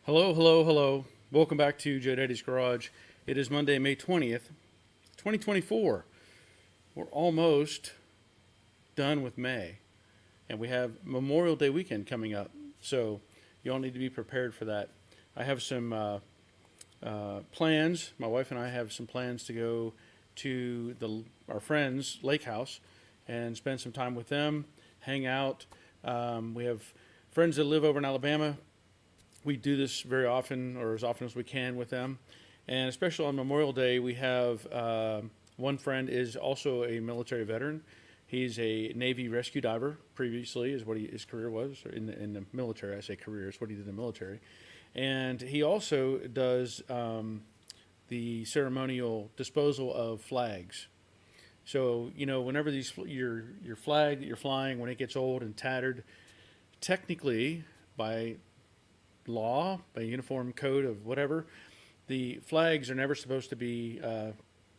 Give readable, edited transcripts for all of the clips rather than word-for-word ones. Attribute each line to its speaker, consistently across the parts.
Speaker 1: Hello, hello, hello. Welcome back to Joe Daddy's Garage. It is Monday, May 20th, 2024. We're almost done with May, and we have Memorial Day weekend coming up. So you all need to be prepared for that. I have some plans. My wife and I have some plans to go to our friend's lake house and spend some time with them, hang out. We have friends that live over in Alabama. We do this very often, or as often as we can, with them. And especially on Memorial Day, we have one friend is also a military veteran. He's a Navy rescue diver. Previously, is what his career was in the military. I say career is what he did in the military, and he also does the ceremonial disposal of flags. So whenever your flag that you're flying, when it gets old and tattered, technically by law, by uniform code of whatever, the flags are never supposed to be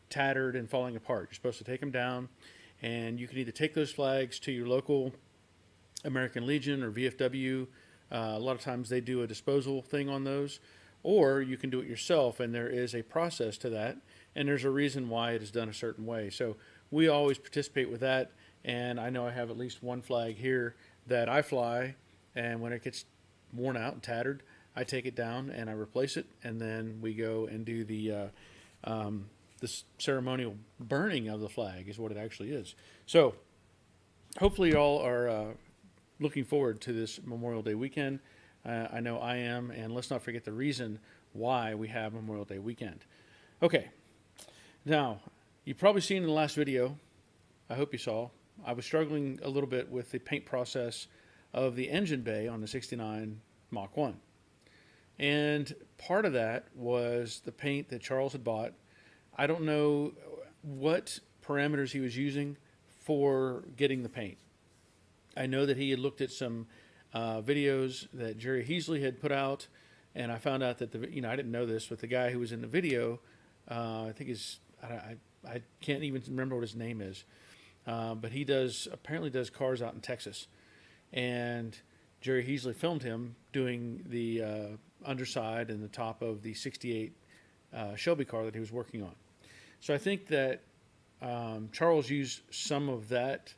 Speaker 1: tattered and falling apart. You're supposed to take them down, and you can either take those flags to your local American Legion or VFW. A lot of times they do a disposal thing on those, or you can do it yourself, and there is a process to that, and there's a reason why it is done a certain way. So we always participate with that, and I know I have at least one flag here that I fly, and when it gets worn out and tattered, I take it down and I replace it, and then we go and do the ceremonial burning of the flag is what it actually is. So hopefully y'all are looking forward to this Memorial Day weekend. I know I am, and let's not forget the reason why we have Memorial Day weekend. Okay, now you've probably seen in the last video, I hope you saw, I was struggling a little bit with the paint process of the engine bay on the 69 Mach 1. And part of that was the paint that Charles had bought. I don't know what parameters he was using for getting the paint. I know that he had looked at some videos that Jerry Heasley had put out, and I found out that I didn't know this, but the guy who was in the video, I think I can't even remember what his name is, but he apparently does cars out in Texas. And Jerry Heasley filmed him doing the underside and the top of the 68 Shelby car that he was working on. So I think that Charles used some of that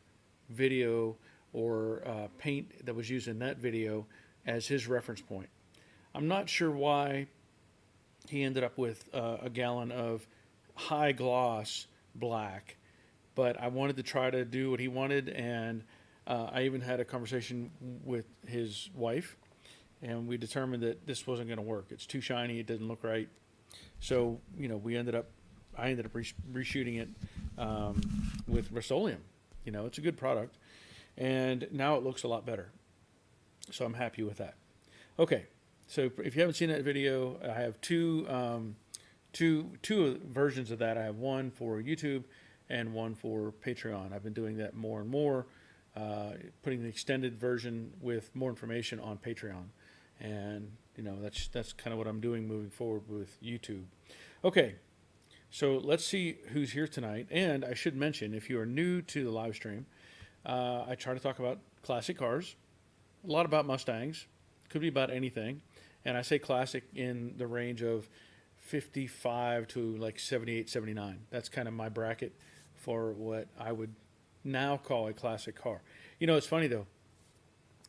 Speaker 1: video or paint that was used in that video as his reference point. I'm not sure why he ended up with a gallon of high gloss black, but I wanted to try to do what he wanted, and I even had a conversation with his wife, and we determined that this wasn't going to work. It's too shiny. It didn't look right. So, I ended up reshooting it with Rust-Oleum. It's a good product, and now it looks a lot better. So I'm happy with that. Okay, so if you haven't seen that video, I have two versions of that. I have one for YouTube and one for Patreon. I've been doing that more and more. Putting the extended version with more information on Patreon, and that's kind of what I'm doing moving forward with YouTube. Okay, so let's see who's here tonight. And I should mention, if you are new to the live stream, I try to talk about classic cars, a lot about Mustangs, could be about anything, and I say classic in the range of 55 to like 78, 79. That's kind of my bracket for what I would now call a classic car. It's funny though.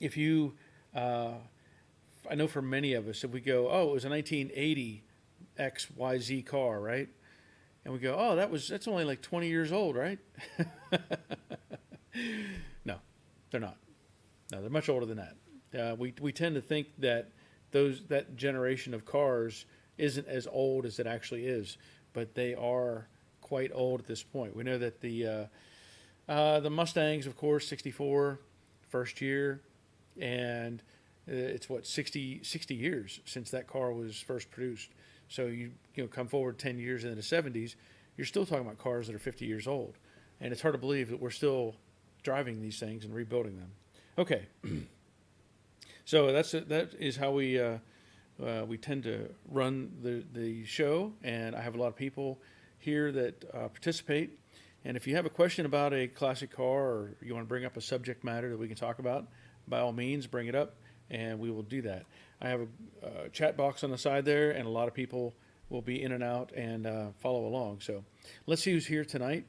Speaker 1: If you, I know for many of us, if we go, oh, it was a 1980 XYZ car, right? And we go, oh, that's only like 20 years old, right? No, they're not. No, they're much older than that. We tend to think that that generation of cars isn't as old as it actually is, but they are quite old at this point. We know that the Mustangs, of course, 64, first year, and it's 60 years since that car was first produced. So you come forward 10 years into the 70s, you're still talking about cars that are 50 years old, and it's hard to believe that we're still driving these things and rebuilding them. Okay, so that is how we tend to run the show, and I have a lot of people here that participate. And if you have a question about a classic car, or you want to bring up a subject matter that we can talk about, by all means, bring it up, and we will do that. I have a chat box on the side there, and a lot of people will be in and out and follow along. So let's see who's here tonight.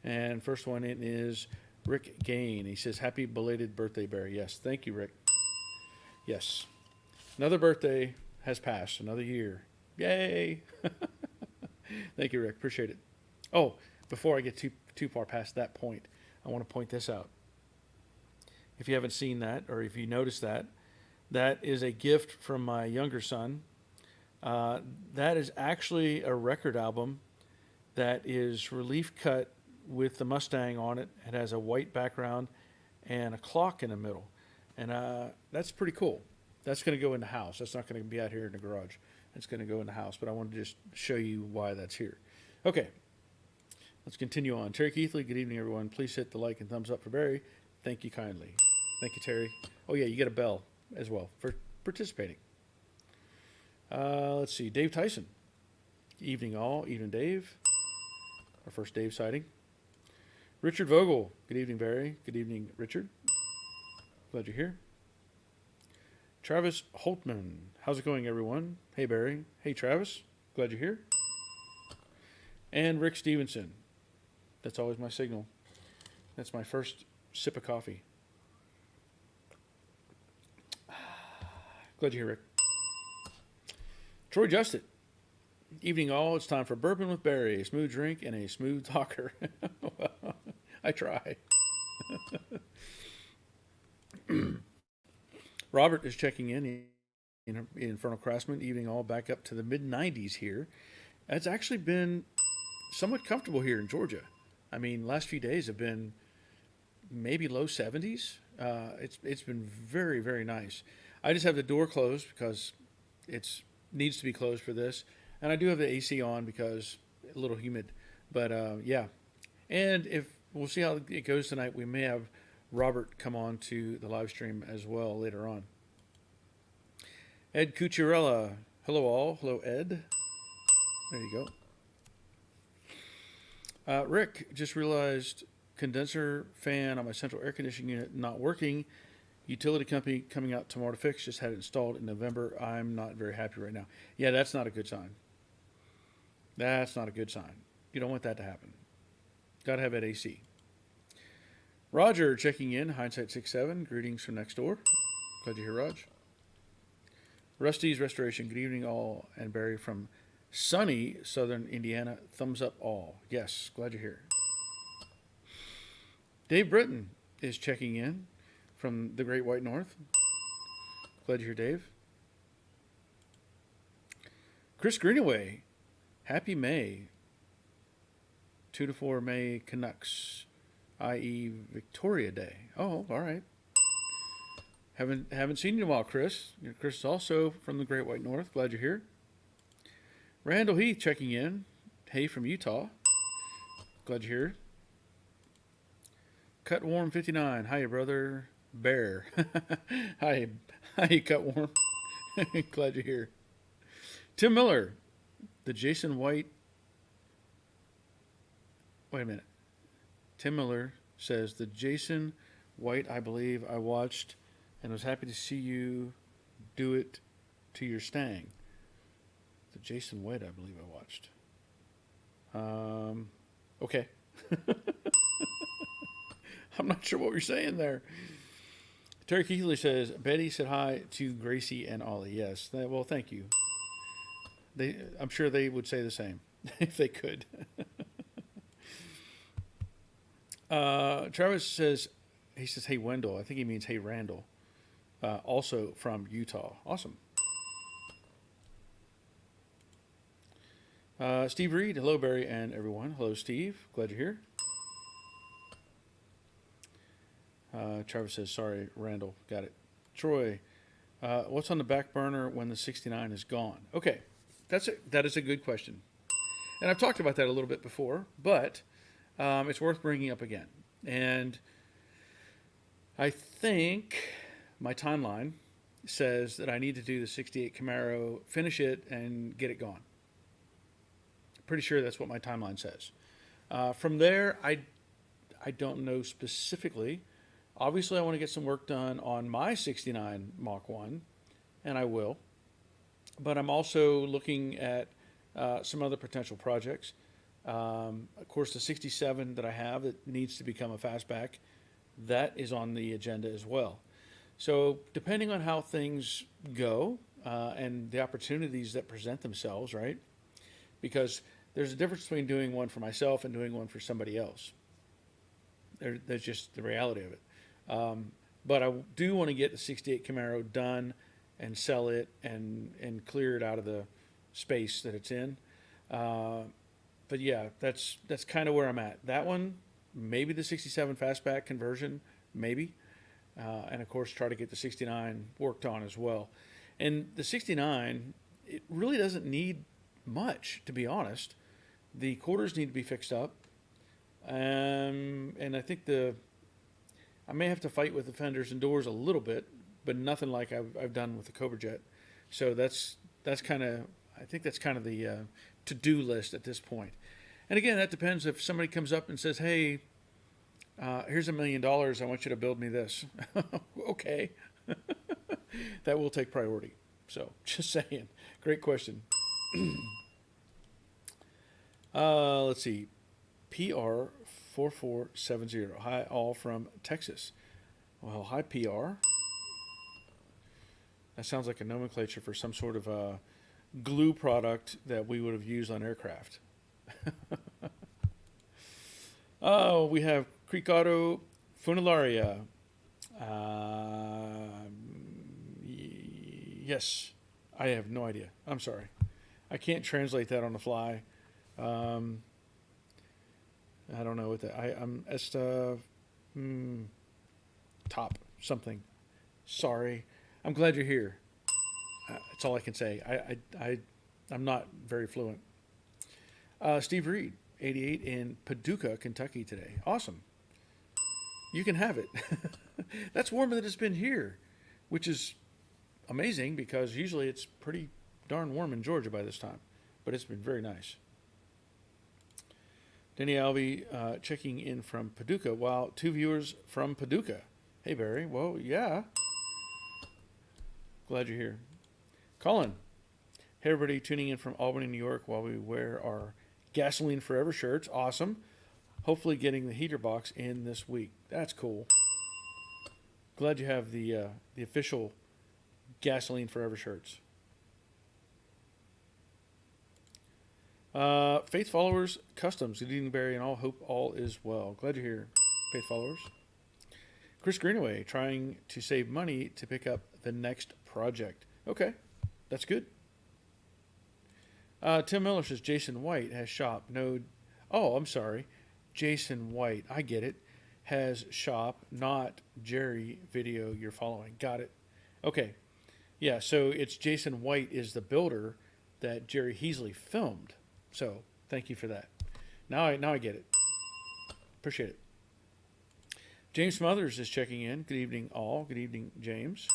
Speaker 1: And first one in is Rick Gain. He says, happy belated birthday, Barry. Yes, thank you, Rick. Yes. Another birthday has passed, another year. Yay! Thank you, Rick. Appreciate it. Oh, before I get too far past that point, I want to point this out. If you haven't seen that, or if you noticed that, that is a gift from my younger son. That is actually a record album that is relief cut with the Mustang on it. It has a white background and a clock in the middle. And that's pretty cool. That's going to go in the house. That's not going to be out here in the garage. It's going to go in the house. But I wanted to just show you why that's here. Okay. Let's continue on. Terry Keithley, good evening, everyone. Please hit the like and thumbs up for Barry. Thank you kindly. Thank you, Terry. Oh, yeah, you get a bell as well for participating. Let's see. Dave Tyson. Evening, all. Evening, Dave. Our first Dave sighting. Richard Vogel. Good evening, Barry. Good evening, Richard. Glad you're here. Travis Holtman. How's it going, everyone? Hey, Barry. Hey, Travis. Glad you're here. And Rick Stevenson. That's always my signal. That's my first sip of coffee. Glad you're here, Rick. Troy Justin. Evening, all. It's time for Bourbon with Barry. A smooth drink and a smooth talker. Well, I try. Robert is checking in Infernal Craftsman. Evening, all. Back up to the mid-90s here. It's actually been somewhat comfortable here in Georgia. I mean, last few days have been maybe low 70s. It's been very, very nice. I just have the door closed because it needs to be closed for this. And I do have the AC on because it's a little humid. But, yeah. And if we'll see how it goes tonight, we may have Robert come on to the live stream as well later on. Ed Cucciarella. Hello, all. Hello, Ed. There you go. Rick, just realized condenser fan on my central air conditioning unit not working. Utility company coming out tomorrow to fix. Just had it installed in November. I'm not very happy right now. Yeah, that's not a good sign. That's not a good sign. You don't want that to happen. Got to have that AC. Roger checking in. Hindsight 6-7. Greetings from next door. Glad you're here, Raj. Rusty's Restoration. Good evening, all. And Barry from sunny southern Indiana. Thumbs up, all. Yes, glad you're here. Dave Britton is checking in from the Great White North. Glad you're here, Dave. Chris Greenaway. Happy May. 2 to 4 May Canucks, i.e. Victoria Day. Oh, all right. Haven't seen you in a while, Chris. Chris is also from the Great White North. Glad you're here. Randall Heath checking in. Hey, from Utah. Glad you're here. Cut Warm 59. Hiya, brother. Bear. Hi, Cut Warm. Glad you're here. Tim Miller. The Jason White. Wait a minute. Tim Miller says, the Jason White, I believe I watched and was happy to see you do it to your Stang. The Jason White, I believe I watched. Okay. I'm not sure what you're saying there. Terry Keithley says, Betty said hi to Gracie and Ollie. Yes. Well, thank you. I'm sure they would say the same if they could. Travis says, he says, hey, Wendell. I think he means hey, Randall. Also from Utah. Awesome. Steve Reed. Hello, Barry and everyone. Hello, Steve. Glad you're here. Travis says, sorry, Randall. Got it. Troy, what's on the back burner when the 69 is gone? Okay, that is a good question. And I've talked about that a little bit before, but it's worth bringing up again. And I think my timeline says that I need to do the 68 Camaro, finish it, and get it gone. Pretty sure that's what my timeline says. From there, I don't know specifically. Obviously, I want to get some work done on my 69 Mach 1, and I will. But I'm also looking at some other potential projects. Of course, the 67 that I have that needs to become a fastback, that is on the agenda as well. So depending on how things go and the opportunities that present themselves, right? Because there's a difference between doing one for myself and doing one for somebody else. That's just the reality of it. But I do want to get the 68 Camaro done and sell it and clear it out of the space that it's in. But yeah, that's kind of where I'm at. That one, maybe the 67 fastback conversion, maybe. And of course, try to get the 69 worked on as well. And the 69, it really doesn't need much, to be honest. The quarters need to be fixed up. And I think I may have to fight with the fenders and doors a little bit, but nothing like I've done with the Cobra Jet. So that's kind of, I think that's kind of the to-do list at this point. And again, that depends if somebody comes up and says, hey, here's $1 million. I want you to build me this. Okay. That will take priority. So just saying. Great question. Let's see. PR4470. Hi, all from Texas. Well, hi, PR. That sounds like a nomenclature for some sort of glue product that we would have used on aircraft. Oh, we have Creek Auto Funelaria. Yes, I have no idea. I'm sorry. I can't translate that on the fly. I don't know what that. I'm top something. Sorry. I'm glad you're here. That's all I can say. I'm not very fluent. Steve Reed, 88 in Paducah, Kentucky today. Awesome. You can have it. That's warmer than it's been here, which is amazing because usually it's pretty darn warm in Georgia by this time, but it's been very nice. Denny Alvey checking in from Paducah. Wow, 2 viewers from Paducah. Hey, Barry. Well, yeah. Glad you're here. Colin. Hey, everybody tuning in from Albany, New York while we wear our Gasoline Forever shirts. Awesome. Hopefully getting the heater box in this week. That's cool. Glad you have the official Gasoline Forever shirts. Faith Followers Customs. Good evening, Barry, and all. Hope all is well. Glad you're here, Faith Followers. Chris Greenaway trying to save money to pick up the next project. Okay, that's good. Tim Miller says Jason White has shop. No, oh, I'm sorry. Jason White, I get it, has shop, not Jerry video you're following. Got it. Okay. Yeah, so it's Jason White is the builder that Jerry Heasley filmed. So thank you for that. Now I get it. Appreciate it. James Smothers is checking in. Good evening, all. Good evening, James.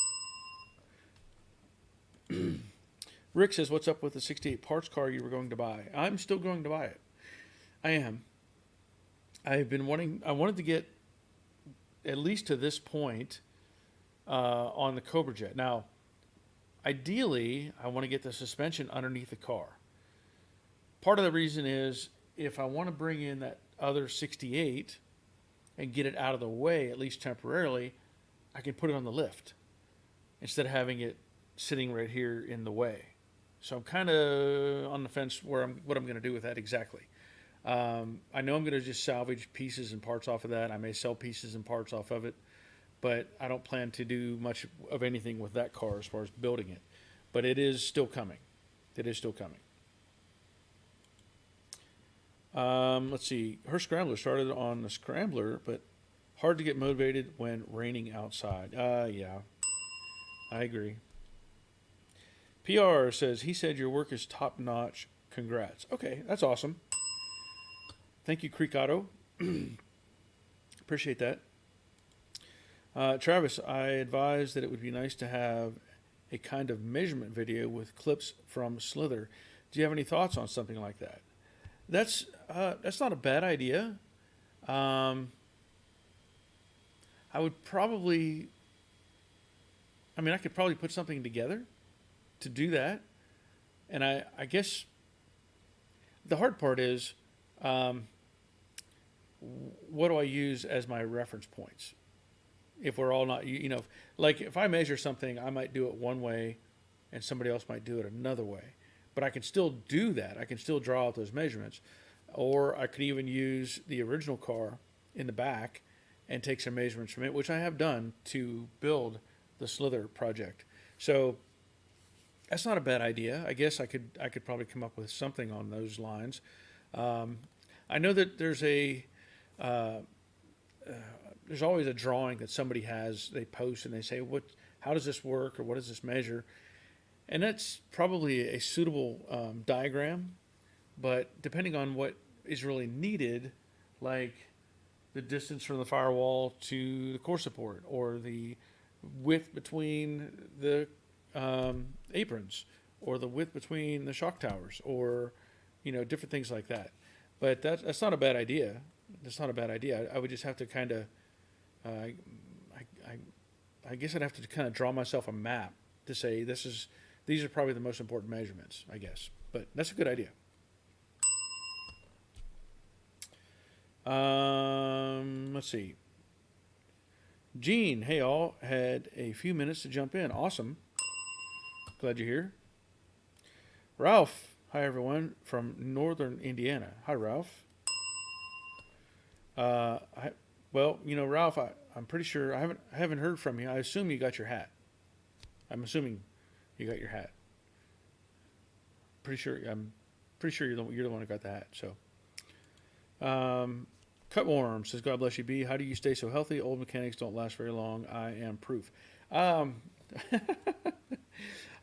Speaker 1: Rick says, what's up with the 68 parts car you were going to buy? I'm still going to buy it. I am. I wanted to get at least to this point on the Cobra Jet. Now, ideally, I want to get the suspension underneath the car. Part of the reason is if I want to bring in that other 68 and get it out of the way, at least temporarily, I can put it on the lift instead of having it sitting right here in the way. So I'm kind of on the fence what I'm going to do with that exactly. I know I'm going to just salvage pieces and parts off of that. I may sell pieces and parts off of it, but I don't plan to do much of anything with that car as far as building it. But it is still coming. It is still coming. Let's see. Her Scrambler started on the Scrambler, but hard to get motivated when raining outside. Yeah, I agree. PR says, he said your work is top-notch. Congrats. Okay, that's awesome. Thank you, Creek Auto. Appreciate that. Travis, I advised that it would be nice to have a kind of measurement video with clips from Slither. Do you have any thoughts on something like that? That's not a bad idea. I I would probably, I mean, I could probably put something together to do that. And I guess the hard part is, what do I use as my reference points? If we're all not, like if I measure something, I might do it one way and somebody else might do it another way. But I can still do that. I can still draw out those measurements. Or I could even use the original car in the back and take some measurements from it, which I have done to build the Slither project. So that's not a bad idea. I guess I could probably come up with something on those lines. I know that there's always a drawing that somebody has, they post and they say, how does this work, or what does this measure? And that's probably a suitable diagram, but depending on what is really needed, like the distance from the firewall to the core support, or the width between the aprons, or the width between the shock towers, or different things like that. But that's not a bad idea. That's not a bad idea. I would just have to kind of, I guess I'd have to kind of draw myself a map to say these are probably the most important measurements, I guess. But that's a good idea. Let's see. Gene, hey all, had a few minutes to jump in. Awesome. Glad you're here. Ralph, hi everyone from northern Indiana. Hi Ralph. Well, Ralph, I'm pretty sure I haven't heard from you. I assume you got your hat. I'm assuming you got your hat. I'm pretty sure you're the one who got the hat. So, Cutworm says, God bless you, B. How do you stay so healthy? Old mechanics don't last very long. I am proof. I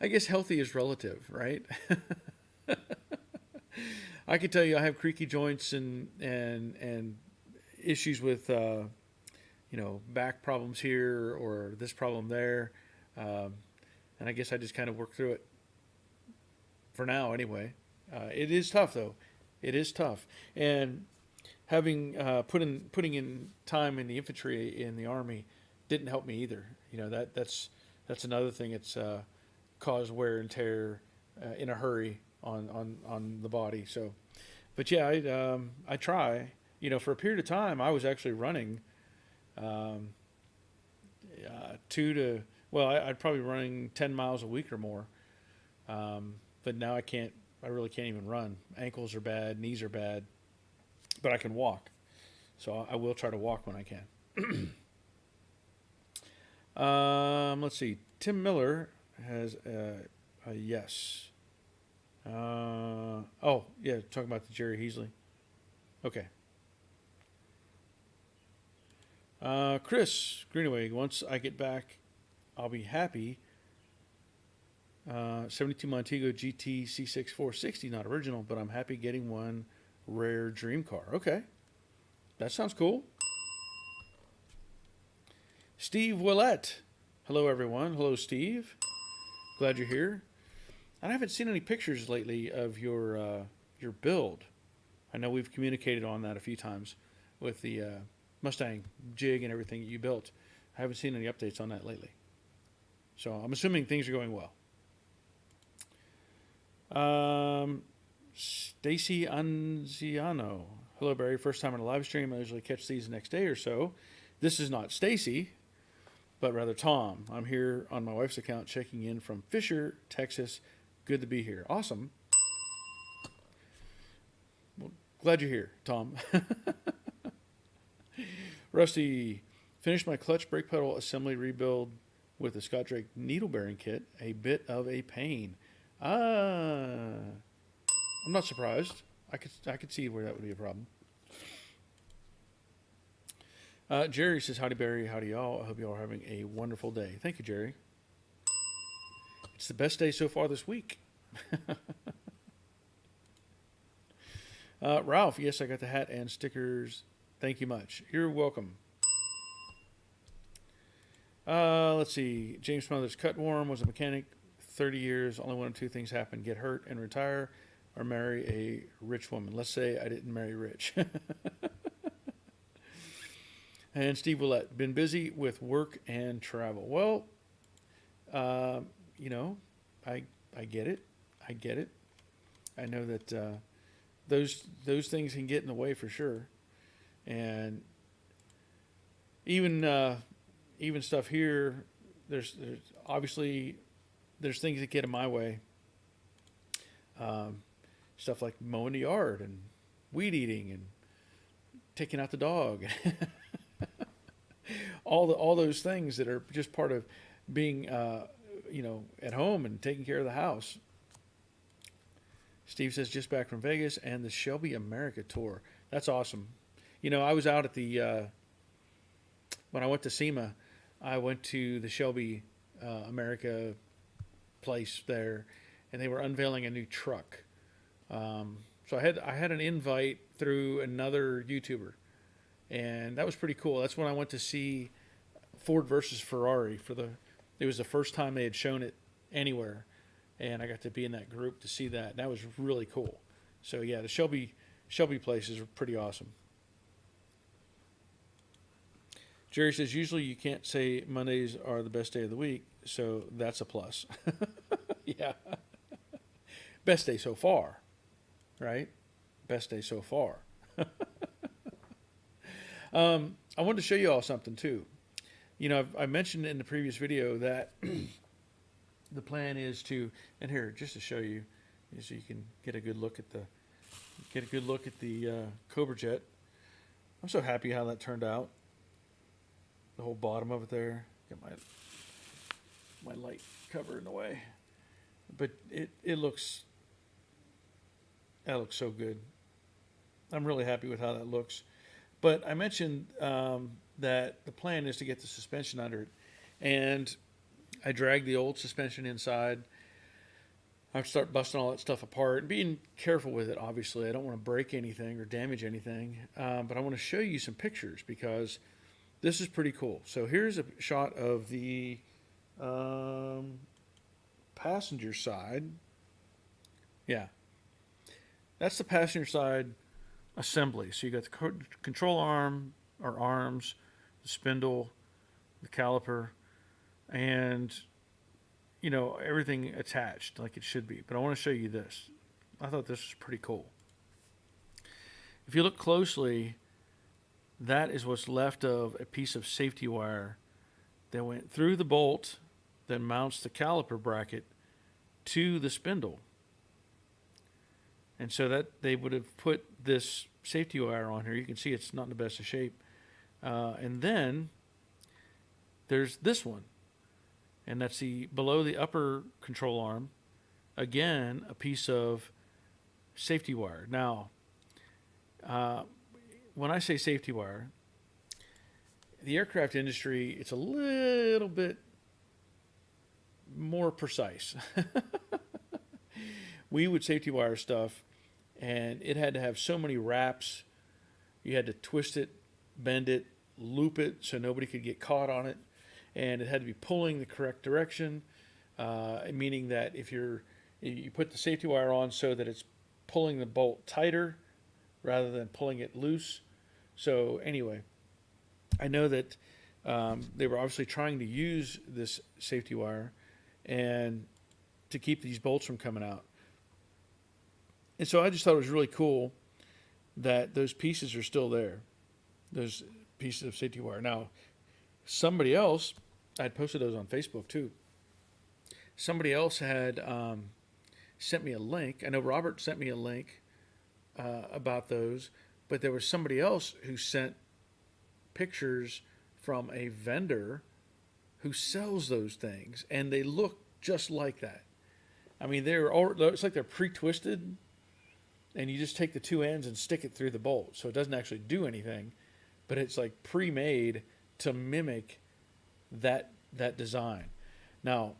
Speaker 1: guess healthy is relative, right? I can tell you I have creaky joints and issues with, back problems here or this problem there. And I guess I just kind of work through it for now anyway. It is tough though. It is tough. And having putting in time in the infantry in the Army didn't help me either. That's another thing. It's caused wear and tear in a hurry on the body. So, but yeah, I try. For a period of time, I was actually running I'd probably running 10 miles a week or more. But now I really can't even run. Ankles are bad, knees are bad, but I can walk. So I will try to walk when I can. Let's see. Tim Miller has a yes. Oh, yeah, talking about the Jerry Heasley. Okay. Chris Greenaway, once I get back, I'll be happy. 72 Montego GT C6 460, not original, but I'm happy getting one rare dream car. Okay. That sounds cool. Steve Willett. Hello, everyone. Hello, Steve. Glad you're here. I haven't seen any pictures lately of your build. I know we've communicated on that a few times with the Mustang jig and everything you built. I haven't seen any updates on that lately. So I'm assuming things are going well. Stacy Anziano. Hello, Barry. First time on a live stream. I usually catch these the next day or so. This is not Stacy, but rather Tom. I'm here on my wife's account checking in from Fisher, Texas. Good to be here. Awesome. Well, glad you're here, Tom. Rusty, finished my clutch brake pedal assembly rebuild with the Scott Drake needle bearing kit. A bit of a pain. I'm not surprised. I could see where that would be a problem. Jerry says, howdy, Barry. Howdy, y'all. I hope y'all are having a wonderful day. Thank you, Jerry. It's the best day so far this week. Ralph, yes, I got the hat and stickers. Thank you much. You're welcome. Let's see. James Smothers, Cutworm was a mechanic, 30 years. Only one of two things happened: get hurt and retire, or marry a rich woman. Let's say I didn't marry rich. And Steve Willett, been busy with work and travel. Well, you know, I get it. I get it. I know that those things can get in the way for sure. And even stuff here, there's obviously there's things that get in my way. Stuff like mowing the yard and weed eating and taking out the dog. all those things that are just part of being at home and taking care of the house. Steve says just back from Vegas and the Shelby America tour. That's awesome. I was out at the when I went to SEMA, I went to the Shelby America place there, and they were unveiling a new truck. So I had an invite through another YouTuber, and that was pretty cool. That's when I went to see Ford versus Ferrari it was the first time they had shown it anywhere, and I got to be in that group to see that. That was really cool. So yeah, the Shelby places are pretty awesome. Jerry says usually you can't say Mondays are the best day of the week, so that's a plus. Yeah, best day so far, right? Best day so far. I wanted to show you all something too. I mentioned in the previous video that the plan is to, and here just to show you, so you can get a good look at the Cobra Jet. I'm so happy how that turned out. The whole bottom of it there. Got my light cover in the way, but that looks so good. I'm really happy with how that looks. But I mentioned that the plan is to get the suspension under it, and I dragged the old suspension inside. I start busting all that stuff apart and being careful with it. Obviously, I don't want to break anything or damage anything, but I want to show you some pictures because this is pretty cool. So here's a shot of the passenger side. Yeah, that's the passenger side assembly. So you got the control arm or arms, the spindle, the caliper, and everything attached like it should be. But I want to show you this. I thought this was pretty cool. If you look closely, that is what's left of a piece of safety wire that went through the bolt that mounts the caliper bracket to the spindle. And so that they would have put this safety wire on here. You can see it's not in the best of shape. And then there's this one. And that's below the upper control arm. Again, a piece of safety wire. Now, when I say safety wire, the aircraft industry, it's a little bit more precise. We would safety wire stuff, and it had to have so many wraps. You had to twist it, bend it, loop it so nobody could get caught on it, and it had to be pulling the correct direction, meaning that if you put the safety wire on so that it's pulling the bolt tighter rather than pulling it loose. So anyway, I know that they were obviously trying to use this safety wire and to keep these bolts from coming out. And so I just thought it was really cool that those pieces are still there, those pieces of safety wire. Now, somebody else, I had posted those on Facebook too. Somebody else had sent me a link. I know Robert sent me a link about those, but there was somebody else who sent pictures from a vendor who sells those things, and they look just like that. I mean, it's like they're pre-twisted, and you just take the two ends and stick it through the bolt. So it doesn't actually do anything, but it's like pre-made to mimic that design. Now,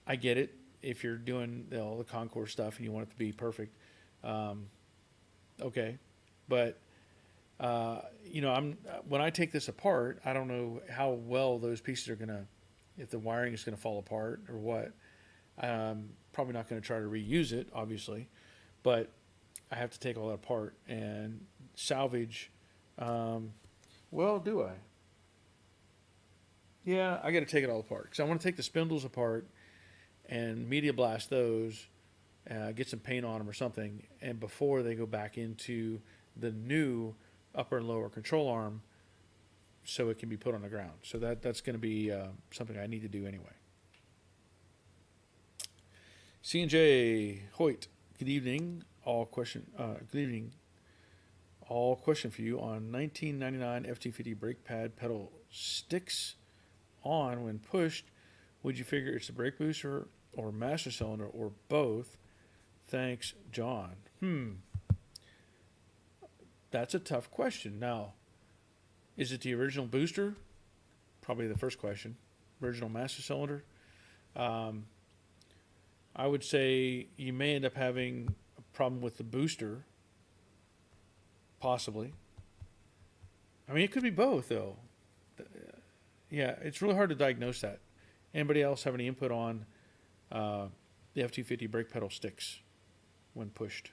Speaker 1: I get it. If you're doing all the Concours stuff and you want it to be perfect, okay. But when I take this apart, I don't know how well those pieces are gonna, if the wiring is gonna fall apart or what. Probably not gonna try to reuse it, obviously, but I have to take all that apart and salvage, Well, do I? Yeah, I got to take it all apart because I want to take the spindles apart and media blast those, get some paint on them or something, and before they go back into the new upper and lower control arm, so it can be put on the ground. So that's going to be something I need to do anyway. C&J Hoyt, good evening. Good evening. All question for you on 1999 FT50 brake pad pedal sticks on when pushed. Would you figure it's a brake booster or master cylinder or both? Thanks, John. That's a tough question. Now, is it the original booster? Probably the first question. Original master cylinder. I would say you may end up having a problem with the booster. Possibly. I mean, it could be both, though. Yeah, it's really hard to diagnose that. Anybody else have any input on the F250 brake pedal sticks when pushed?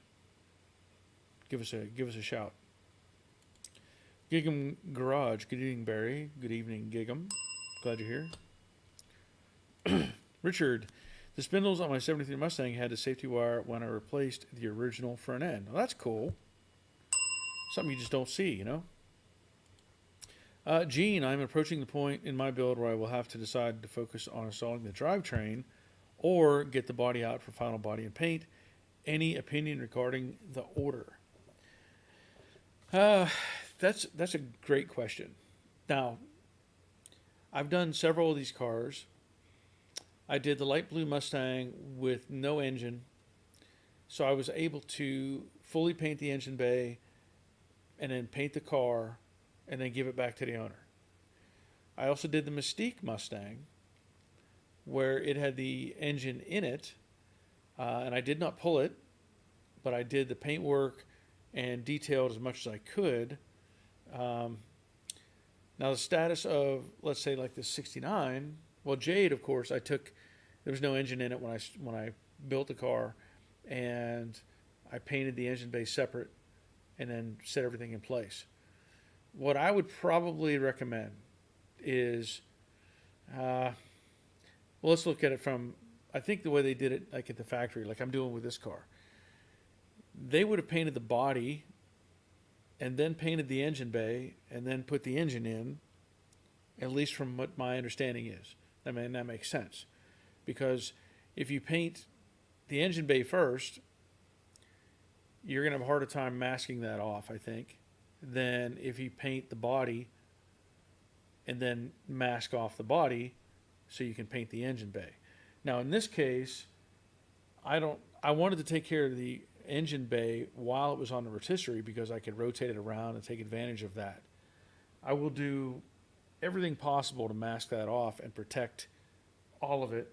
Speaker 1: Give us a shout. Gig'em Garage. Good evening, Barry. Good evening, Gig'em. Glad you're here. Richard, the spindles on my 73 Mustang had a safety wire when I replaced the original front end. Well, that's cool. Something you just don't see, you know? Gene, I'm approaching the point in my build where I will have to decide to focus on installing the drivetrain or get the body out for final body and paint. Any opinion regarding the order? That's a great question. Now, I've done several of these cars. I did the light blue Mustang with no engine, so I was able to fully paint the engine bay and then paint the car and then give it back to the owner. I also did the Mystique Mustang where it had the engine in it, and I did not pull it, but I did the paint work and detailed as much as I could. Now the status of, let's say, like the 69, well, Jade, of course, there was no engine in it when I built the car, and I painted the engine bay separate and then set everything in place. What I would probably recommend is, well, let's look at it from, I think the way they did it, like at the factory, like I'm doing with this car. They would have painted the body and then painted the engine bay and then put the engine in, at least from what my understanding is. I mean, that makes sense. Because if you paint the engine bay first, you're going to have a harder time masking that off, I think, than if you paint the body and then mask off the body so you can paint the engine bay. Now, in this case, I wanted to take care of the engine bay while it was on the rotisserie because I could rotate it around and take advantage of that. I will do everything possible to mask that off and protect all of it,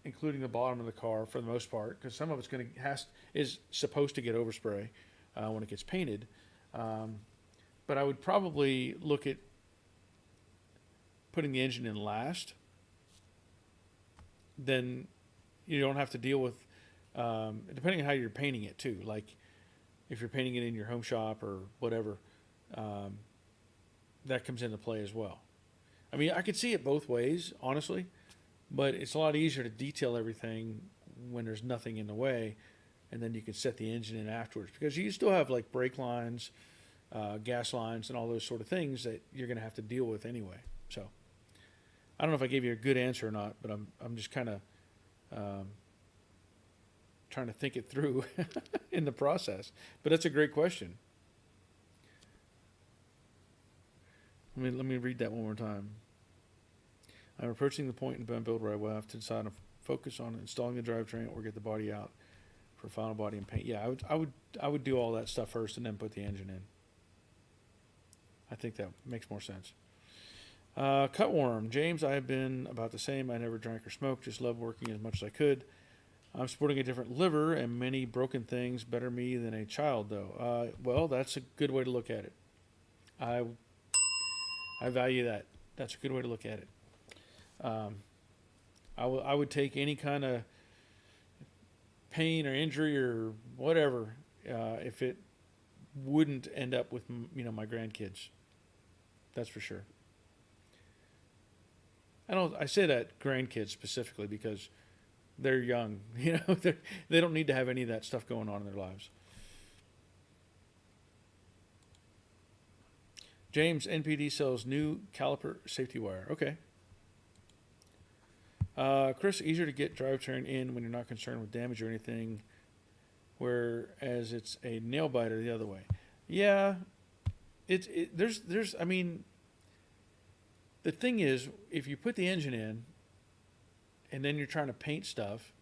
Speaker 1: including the bottom of the car for the most part, because some of it's is supposed to get overspray when it gets painted. But I would probably look at putting the engine in last. Then you don't have to deal with, depending on how you're painting it too. Like if you're painting it in your home shop or whatever, that comes into play as well. I mean, I could see it both ways, honestly, but it's a lot easier to detail everything when there's nothing in the way, and then you can set the engine in afterwards, because you still have like brake lines, gas lines, and all those sort of things that you're going to have to deal with anyway. So I don't know if I gave you a good answer or not, but I'm just kind of trying to think it through in the process. But that's a great question. Let me read that one more time. I'm approaching the point in my build where I will have to decide to focus on installing the drivetrain or get the body out for final body and paint. Yeah, I would do all that stuff first and then put the engine in. I think that makes more sense. Cutworm, James, I have been about the same. I never drank or smoked, just loved working as much as I could. I'm sporting a different liver and many broken things. Better me than a child, though. Well, that's a good way to look at it. I value that. That's a good way to look at it. I would take any kind of pain or injury or whatever if it wouldn't end up with my grandkids. That's for sure. I say that grandkids specifically because they're young. They don't need to have any of that stuff going on in their lives. James, NPD sells new caliper safety wire. Okay. Chris, easier to get drivetrain in when you're not concerned with damage or anything, whereas it's a nail biter the other way. Yeah, there's I mean, the thing is, if you put the engine in, and then you're trying to paint stuff,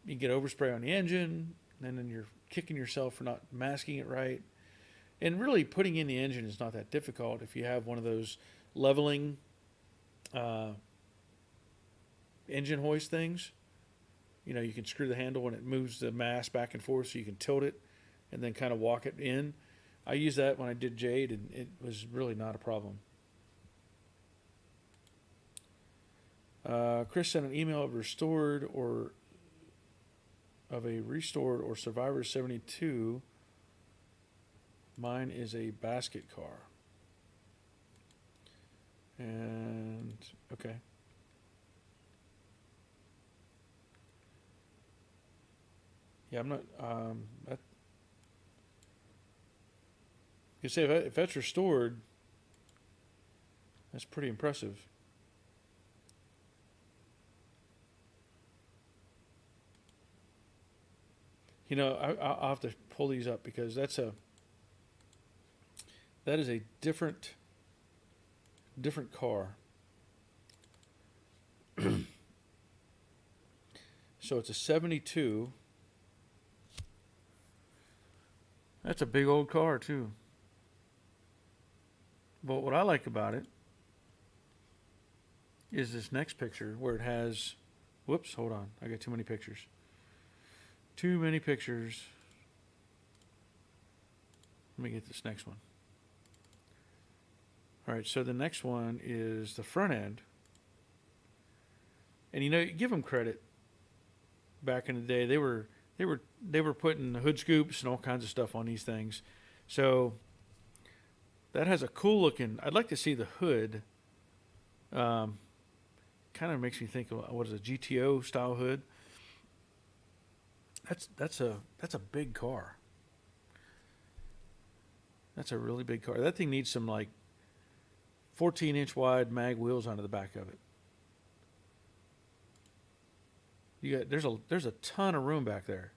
Speaker 1: you get overspray on the engine, and then you're kicking yourself for not masking it right. And really, putting in the engine is not that difficult if you have one of those leveling engine hoist things. You can screw the handle and it moves the mass back and forth so you can tilt it and then kind of walk it in. I used that when I did Jade, and it was really not a problem. Chris sent an email of a restored or Survivor 72. Mine is a basket car. And okay. Yeah, I'm not. You say if that's restored, that's pretty impressive. I'll have to pull these up because that is a different car. So it's a 72. That's a big old car too. But what I like about it is this next picture where it has, whoops, hold on. I got too many pictures. Too many pictures. Let me get this next one. All right, so the next one is the front end. And you give them credit. Back in the day, they were putting hood scoops and all kinds of stuff on these things. So that has a cool looking. I'd like to see the hood. Kind of makes me think of what is a GTO style hood. That's a big car. That's a really big car. That thing needs some 14-inch wide mag wheels onto the back of it. There's a ton of room back there.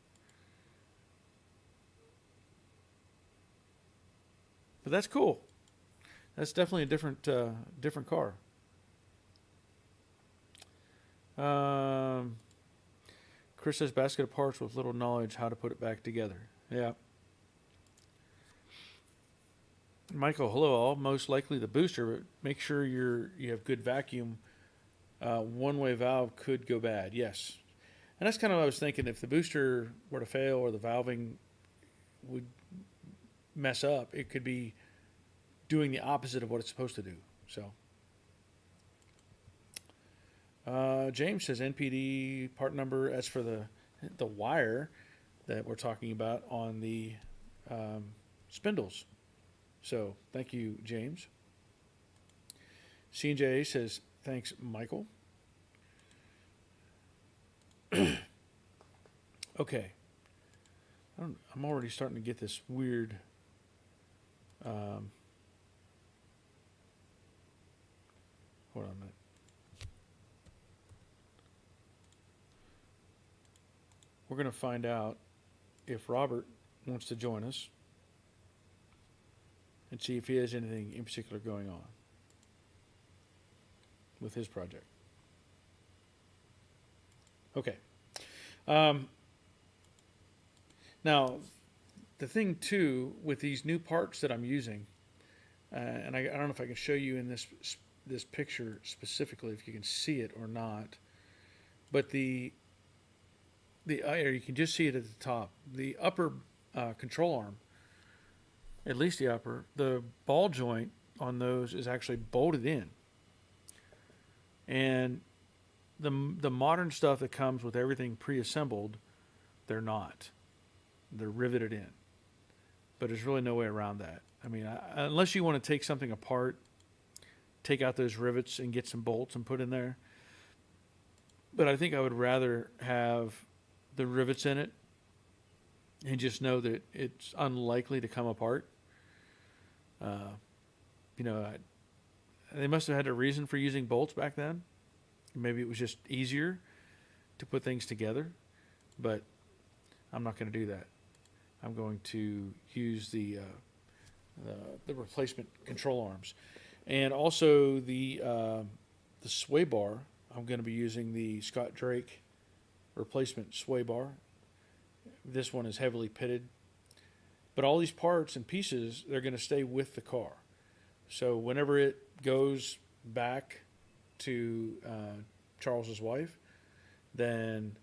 Speaker 1: But that's cool. That's definitely a different car. Chris says basket of parts with little knowledge how to put it back together. Yeah. Michael, hello all. Most likely the booster, but make sure you have good vacuum. One-way valve could go bad. Yes. And that's kind of what I was thinking. If the booster were to fail or the valving would mess up, it could be doing the opposite of what it's supposed to do. So, James says NPD part number as for the wire that we're talking about on the spindles. So, thank you, James. C&J says, thanks, Michael. Okay. I'm already starting to get this weird hold on a minute. We're going to find out if Robert wants to join us and see if he has anything in particular going on with his project. Okay. Now, the thing too with these new parts that I'm using, and I don't know if I can show you in this picture specifically if you can see it or not, but the you can just see it at the top. The upper control arm, at least the upper, the ball joint on those is actually bolted in, and the modern stuff that comes with everything pre-assembled, they're not. They're riveted in. but there's really no way around that. I mean, unless you want to take something apart, take out those rivets and get some bolts and put in there. But I think I would rather have the rivets in it and just know that it's unlikely to come apart. You know, they must have had a reason for using bolts back then. Maybe it was just easier to put things together, but I'm not going to do that. I'm going to use the replacement control arms, and also the sway bar. I'm going to be using the Scott Drake replacement sway bar. This one is heavily pitted, but all these parts and pieces, they're going to stay with the car. So whenever it goes back to Charles's wife, then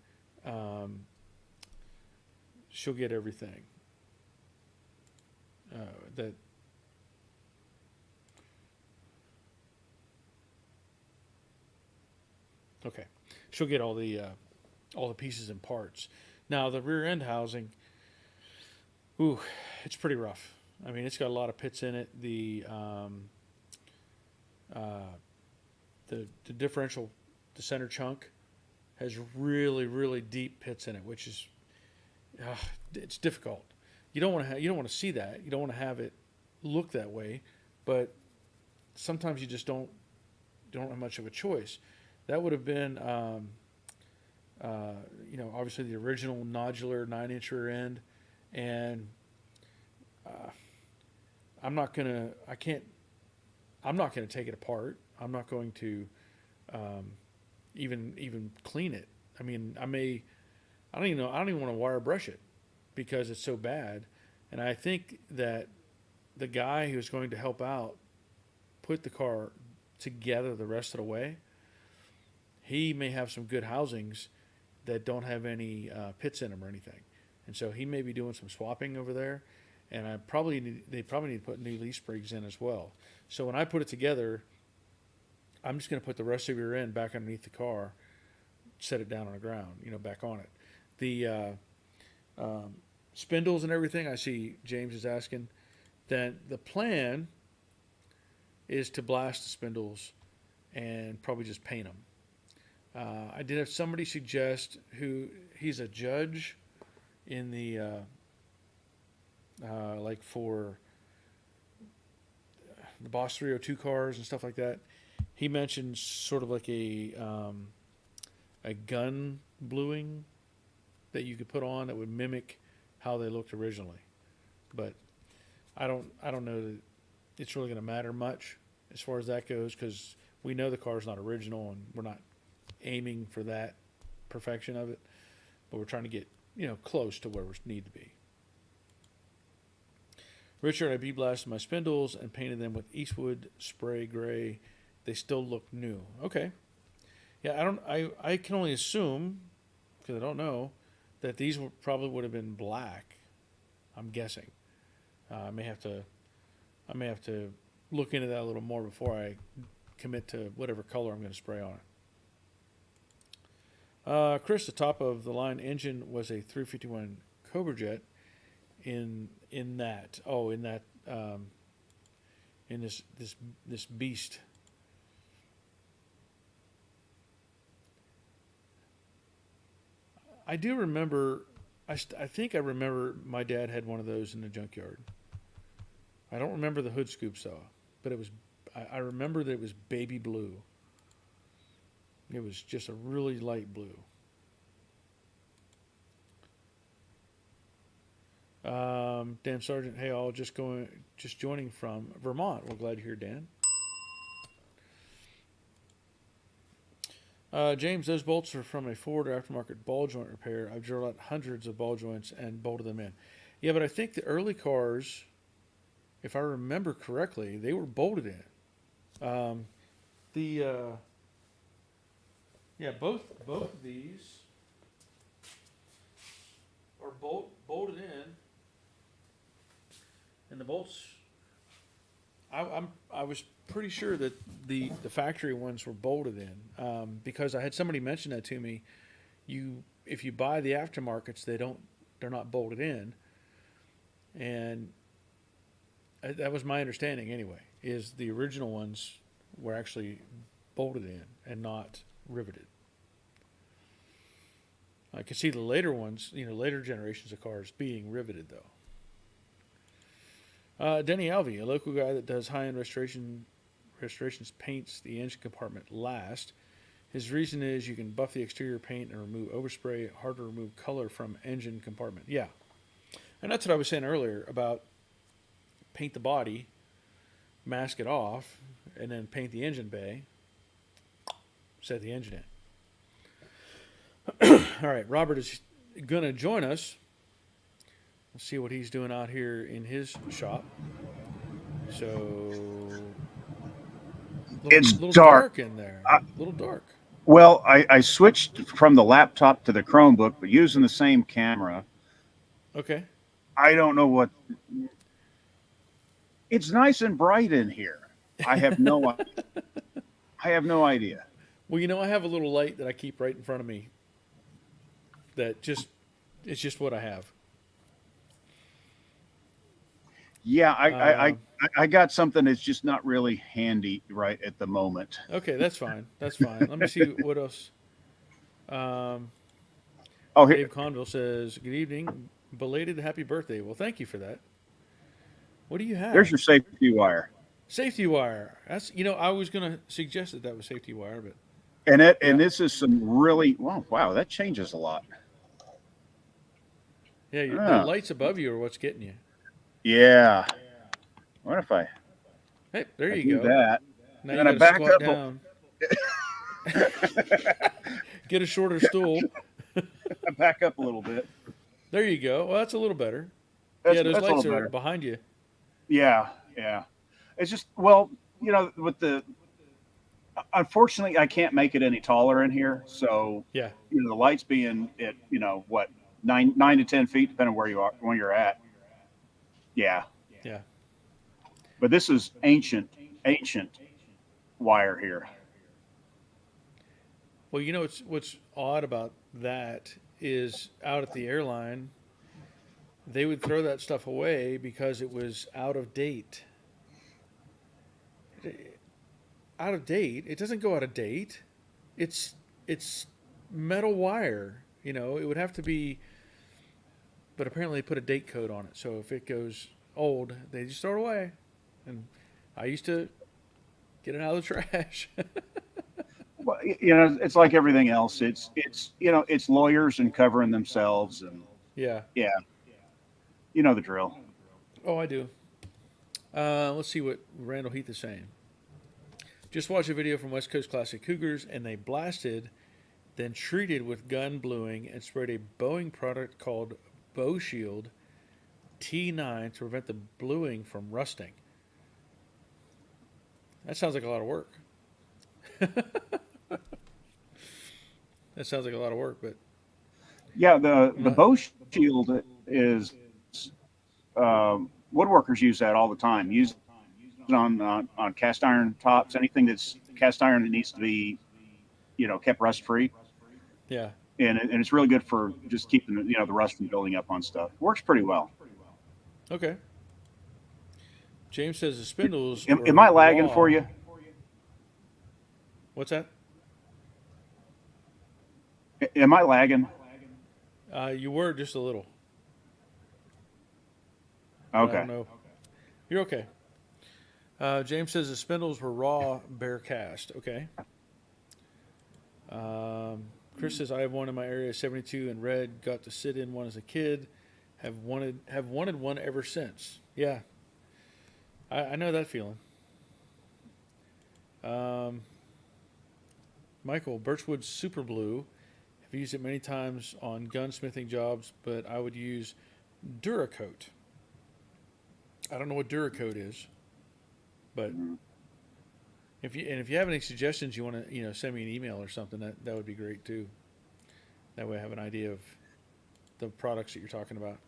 Speaker 1: she'll get everything. Okay, she'll get all the pieces and parts. Now the rear end housing, ooh, it's pretty rough. I mean, it's got a lot of pits in it. The differential, the center chunk, has really, really deep pits in it, which is it's difficult. You don't want to see that. You don't want to have it look that way, but sometimes you just don't have much of a choice. That would have been, obviously the original nodular 9-inch rear end, and I'm not gonna take it apart. I'm not going to even clean it. I mean, I don't even want to wire brush it because it's so bad. And I think that the guy who's going to help out put the car together the rest of the way, he may have some good housings that don't have any pits in them or anything. And so he may be doing some swapping over there. And they probably need to put new leaf sprigs in as well. So when I put it together, I'm just going to put the rest of your end back underneath the car, set it down on the ground, back on it. The spindles and everything, I see James is asking, then the plan is to blast the spindles and probably just paint them. I did have somebody suggest he's a judge in the like for the Boss 302 cars and stuff like that. He mentioned sort of like a gun bluing that you could put on that would mimic how they looked originally. But I don't know that it's really going to matter much as far as that goes, because we know the car's not original and we're not aiming for that perfection of it, but we're trying to get close to where we need to be. Richard, I bead-blasted my spindles and painted them with Eastwood spray gray. They still look new. Okay. Yeah, I can only assume, because I don't know, that these probably would have been black. I'm guessing. I may have to look into that a little more before I commit to whatever color I'm going to spray on it. Chris, the top of the line engine was a 351 Cobra Jet. In this beast. I do remember. I think I remember my dad had one of those in the junkyard. I don't remember the hood scoops though, but it was. I remember that it was baby blue. It was just a really light blue. Dan Sargent, hey all, just joining from Vermont. We're glad you're here, Dan. James, those bolts are from a Ford aftermarket ball joint repair. I've drilled out hundreds of ball joints and bolted them in. Yeah, but I think the early cars, if I remember correctly, they were bolted in. Both of these are bolted in. And the bolts, I was pretty sure that the factory ones were bolted in, because I had somebody mention that to me. If you buy the aftermarkets, they're not bolted in, and That was my understanding anyway. Is the original ones were actually bolted in and not riveted. I can see the later ones, later generations of cars being riveted though. Denny Alvey, a local guy that does high-end restorations, paints the engine compartment last. His reason is you can buff the exterior paint and remove overspray, hard to remove color from engine compartment. Yeah, and that's what I was saying earlier about paint the body, mask it off, and then paint the engine bay, set the engine in. All right, Robert is going to join us. Let's see what he's doing out here in his shop. So,
Speaker 2: It's
Speaker 1: little
Speaker 2: dark.
Speaker 1: dark in there.
Speaker 2: I,
Speaker 1: A little dark.
Speaker 2: well, I switched from the laptop to the Chromebook, but using the same camera.
Speaker 1: Okay.
Speaker 2: I don't know what. It's nice and bright in here. I have no. I have no idea.
Speaker 1: Well, I have a little light that I keep right in front of me. It's just what I have.
Speaker 2: Yeah,
Speaker 1: Uh,
Speaker 2: I got something that's just not really handy right at the moment.
Speaker 1: okay, that's fine. That's fine. Let me see what else. Um,
Speaker 2: Oh, here,
Speaker 1: Dave Conville says, "Good evening, belated happy birthday." Well, thank you for that. What do you
Speaker 2: there's
Speaker 1: have?
Speaker 2: your safety wire,
Speaker 1: Safety wire. That's I was gonna suggest that was safety wire, but
Speaker 2: and
Speaker 1: yeah,
Speaker 2: this is some really wow. That changes a lot.
Speaker 1: yeah. The
Speaker 2: Ah,
Speaker 1: lights above you are what's getting you.
Speaker 2: yeah. What if
Speaker 1: Hey, there
Speaker 2: I
Speaker 1: you
Speaker 2: do
Speaker 1: go.
Speaker 2: that
Speaker 1: Now
Speaker 2: and
Speaker 1: you
Speaker 2: then I
Speaker 1: got to
Speaker 2: back
Speaker 1: squat
Speaker 2: up?
Speaker 1: down, get a shorter stool.
Speaker 2: I back up a little bit.
Speaker 1: There you go. Well, that's a little better. Yeah, those
Speaker 2: That's a little
Speaker 1: lights are
Speaker 2: better.
Speaker 1: behind you.
Speaker 2: Yeah, yeah. It's just well, with the unfortunately, I can't make it any taller in here. So,
Speaker 1: Yeah,
Speaker 2: the lights being at what 9 to 10 feet, depending on where you are when you're at. Yeah,
Speaker 1: yeah.
Speaker 2: but this is ancient wire here.
Speaker 1: Well, what's odd about that is out at the airline, they would throw that stuff away because it was out of date. Out of date? It doesn't go out of date. It's it's metal wire. It would have to be, but apparently they put a date code on it. So if it goes old, they just throw it away. And I used to get it out of the trash.
Speaker 2: Well, it's like everything else. It's lawyers and covering themselves, and
Speaker 1: Yeah.
Speaker 2: yeah, you know the drill.
Speaker 1: Oh, I do. Let's see what Randall Heath is saying. Just watched a video from West Coast Classic Cougars, and they blasted, then treated with gun bluing and sprayed a Boeing product called Bow Shield T9 to prevent the bluing from rusting. That sounds like a lot of work. That sounds like a lot of work, but
Speaker 2: Yeah, the
Speaker 1: my,
Speaker 2: bow shield is woodworkers use that all the time. Use it on cast iron tops, anything that's cast iron that needs to be kept rust free,
Speaker 1: yeah.
Speaker 2: and it's really good for just keeping the rust from building up on stuff. Works pretty well.
Speaker 1: Okay. James says the spindles
Speaker 2: Am
Speaker 1: were
Speaker 2: I lagging for
Speaker 1: raw.
Speaker 2: you?
Speaker 1: What's that?
Speaker 2: Am I lagging?
Speaker 1: You were just a little, but I
Speaker 2: Okay.
Speaker 1: don't know. You're okay. James says the spindles were raw, bare cast. Okay. Chris says I have one in my area, 72 in red. Got to sit in one as a kid. Have wanted one ever since. Yeah, I know that feeling. Um, Michael Birchwood Super Blue. I've used it many times on gunsmithing jobs, but I would use Duracoat. I don't know what Duracoat is, but if you have any suggestions, you want to send me an email or something, that would be great too. That way I have an idea of the products that you're talking about.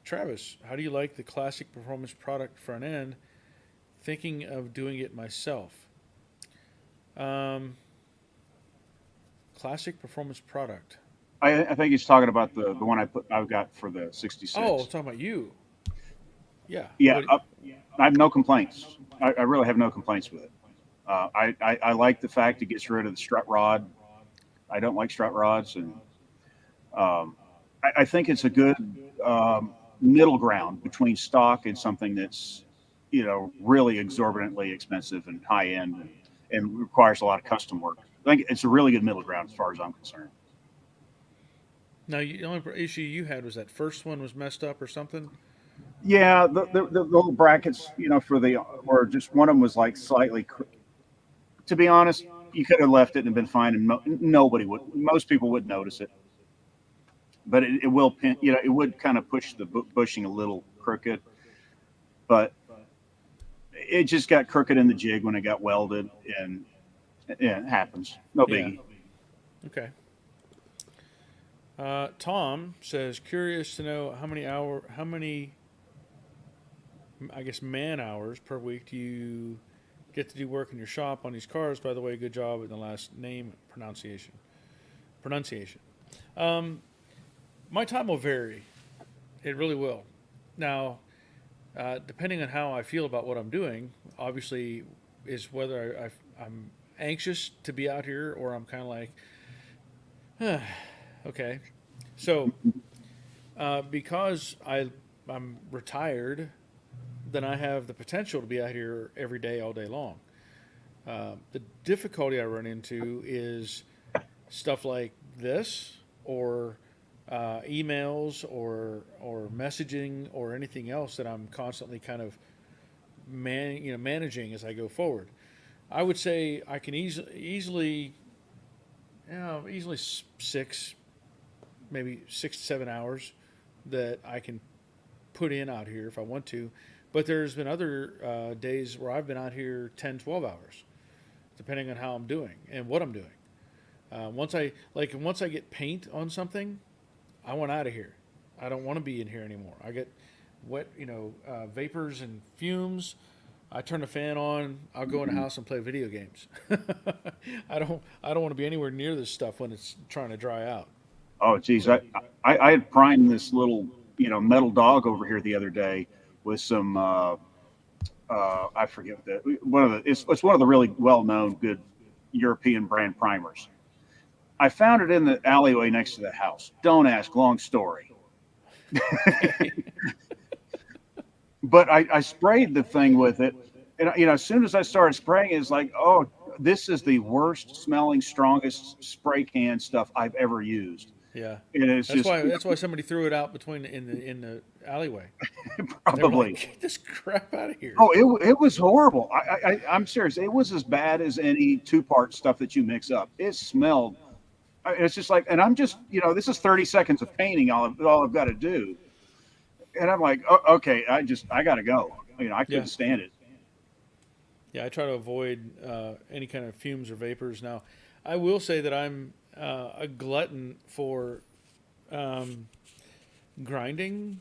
Speaker 1: Travis, how do you like the classic performance product front end? Thinking of doing it myself. Um, classic performance product.
Speaker 2: I think he's talking about the one I've got for the
Speaker 1: Oh,
Speaker 2: '66.
Speaker 1: talking about you. Yeah.
Speaker 2: Yeah,
Speaker 1: What?
Speaker 2: I have no complaints. I really have no complaints with it. I like the fact it gets rid of the strut rod. I don't like strut rods, and I think it's a good middle ground between stock and something that's really exorbitantly expensive and high end and requires a lot of custom work. I think it's a really good middle ground as far as I'm concerned.
Speaker 1: Now, the only issue you had was that first one was messed up or something.
Speaker 2: Yeah, the little brackets, for the or just one of them was like slightly. To be honest, you could have left it and been fine, and nobody would. Most people would notice it, but it will pin. It would kind of push the bushing a little crooked, but it just got crooked in the jig when it got welded, and yeah, it happens. No
Speaker 1: Yeah.
Speaker 2: biggie.
Speaker 1: Okay. Tom says, curious to know how many, I guess, man hours per week do you get to do work in your shop on these cars? By the way, good job with the last name pronunciation. Pronunciation. Um, my time will vary. It really will. Now, depending on how I feel about what I'm doing, obviously, is whether I'm anxious to be out here or I'm kind of like, okay. So, because I'm retired, then I have the potential to be out here every day, all day long. The difficulty I run into is stuff like this, or emails, or messaging, or anything else that I'm constantly kind of managing as I go forward. I would say I can easily, easily 6, maybe 6 to 7 hours that I can put in out here if I want to. But there's been other days where I've been out here 10, 12 hours, depending on how I'm doing and what I'm doing. Once I get paint on something, I want out of here. I don't want to be in here anymore. I get wet, vapors and fumes. I turn the fan on. I'll go in the house and play video games. I don't want to be anywhere near this stuff when it's trying to dry out.
Speaker 2: Oh, geez,
Speaker 1: So
Speaker 2: I had primed this little metal dog over here the other day with some I forget one of the it's one of the really well known good European brand primers. I found it in the alleyway next to the house. Don't ask, long story.
Speaker 1: okay.
Speaker 2: But I sprayed the thing with it, and as soon as I started spraying, it's like, oh, this is the worst smelling, strongest spray can stuff I've ever used.
Speaker 1: Yeah,
Speaker 2: And it's
Speaker 1: that's
Speaker 2: just
Speaker 1: why that's why somebody threw it out between in the alleyway. They were like,
Speaker 2: probably.
Speaker 1: "Get this crap out of here."
Speaker 2: Oh, it was horrible. I'm serious. It was as bad as any two-part stuff that you mix up. It smelled. It's just like, and I'm just, this is 30 seconds of painting. All I've got to do, and I'm like, oh, okay, I got to go. I
Speaker 1: Yeah,
Speaker 2: couldn't stand it.
Speaker 1: yeah. I try to avoid any kind of fumes or vapors. Now, I will say that I'm a glutton for um, grinding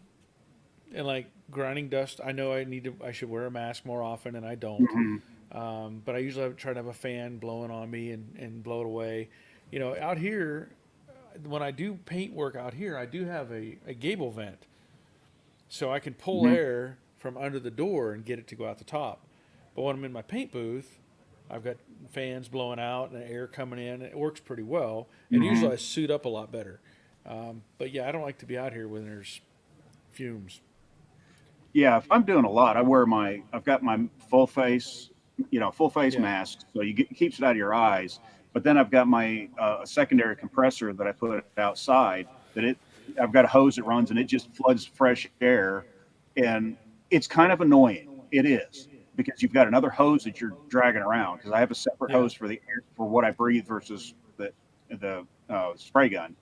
Speaker 1: and like grinding dust. I know I should wear a mask more often, and I don't.
Speaker 2: Hmm.
Speaker 1: But I usually try to have a fan blowing on me and blow it away. Out here, when I do paint work out here, I do have a gable vent, so I can pull
Speaker 2: Hmm.
Speaker 1: air from under the door and get it to go out the top. But when I'm in my paint booth, I've got fans blowing out and air coming in. It works pretty well, and
Speaker 2: Hmm.
Speaker 1: usually I suit up a lot better. But yeah, I don't like to be out here when there's fumes.
Speaker 2: Yeah, if I'm doing a lot, I've got my full face
Speaker 1: Yeah,
Speaker 2: mask, so it keeps it out of your eyes. But then I've got my secondary compressor that I put outside. I've got a hose that runs and it just floods fresh air, and it's kind of annoying. It is because you've got another hose that you're dragging around. Because I have a separate
Speaker 1: yeah,
Speaker 2: hose for the air for what I breathe versus the spray gun.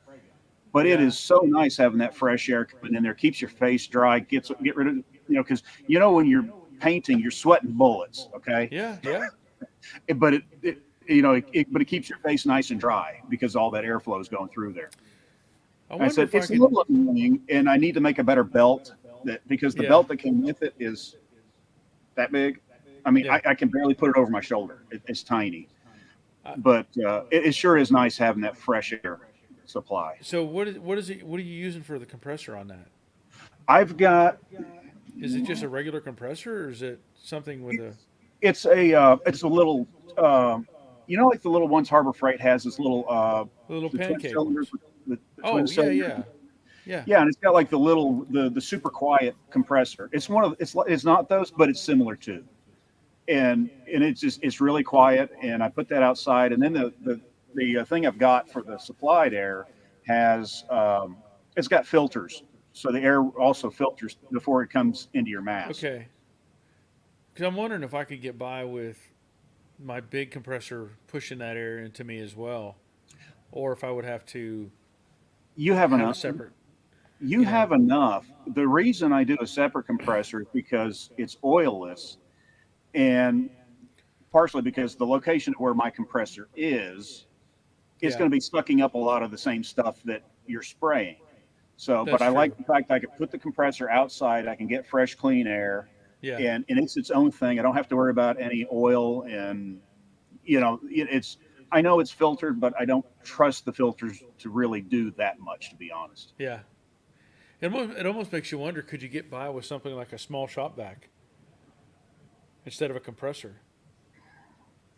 Speaker 2: But it
Speaker 1: yeah,
Speaker 2: is so nice having that fresh air coming in there. Keeps your face dry. Get rid of because when you're painting, you're sweating bullets. Okay,
Speaker 1: yeah, yeah.
Speaker 2: but but it keeps your face nice and dry because all that airflow is going through there.
Speaker 1: I
Speaker 2: I
Speaker 1: wonder
Speaker 2: said
Speaker 1: if I
Speaker 2: it's a
Speaker 1: could.
Speaker 2: little annoying, and I need to make a better belt because the
Speaker 1: Yeah,
Speaker 2: belt that came with it is that big. I mean,
Speaker 1: yeah.
Speaker 2: I can barely put it over my shoulder. It's tiny,
Speaker 1: I,
Speaker 2: but it sure is nice having that fresh air. supply.
Speaker 1: So what are you using for the compressor on that?
Speaker 2: I've got
Speaker 1: Is it just a regular compressor, or is it something with a
Speaker 2: it's a little like the little ones Harbor Freight has this little
Speaker 1: little
Speaker 2: the twin
Speaker 1: pancake
Speaker 2: cylinder
Speaker 1: ones?
Speaker 2: the twin
Speaker 1: Oh yeah,
Speaker 2: cylinder.
Speaker 1: yeah, yeah.
Speaker 2: Yeah, and it's got like the little the super quiet compressor. It's one of it's not those, but it's similar to. And it's really quiet, and I put that outside, and then the thing I've got for the supplied air has it's got filters, so the air also filters before it comes into your mass.
Speaker 1: Okay. Because I'm wondering if I could get by with my big compressor pushing that air into me as well, or if I would have to
Speaker 2: You have
Speaker 1: have a
Speaker 2: enough.
Speaker 1: separate,
Speaker 2: You
Speaker 1: you know.
Speaker 2: have enough. The reason I do a separate compressor is because it's oilless, and partially because the location where my compressor is
Speaker 1: Yeah,
Speaker 2: going to be sucking up a lot of the same stuff that you're spraying. So, but
Speaker 1: that's
Speaker 2: I like
Speaker 1: true.
Speaker 2: the fact I can put the compressor outside. I can get fresh, clean air,
Speaker 1: Yeah,
Speaker 2: and it's its own thing. I don't have to worry about any oil, and it's. I know it's filtered, but I don't trust the filters to really do that much, to be honest.
Speaker 1: yeah. It almost makes you wonder: could you get by with something like a small shop vac instead of a compressor?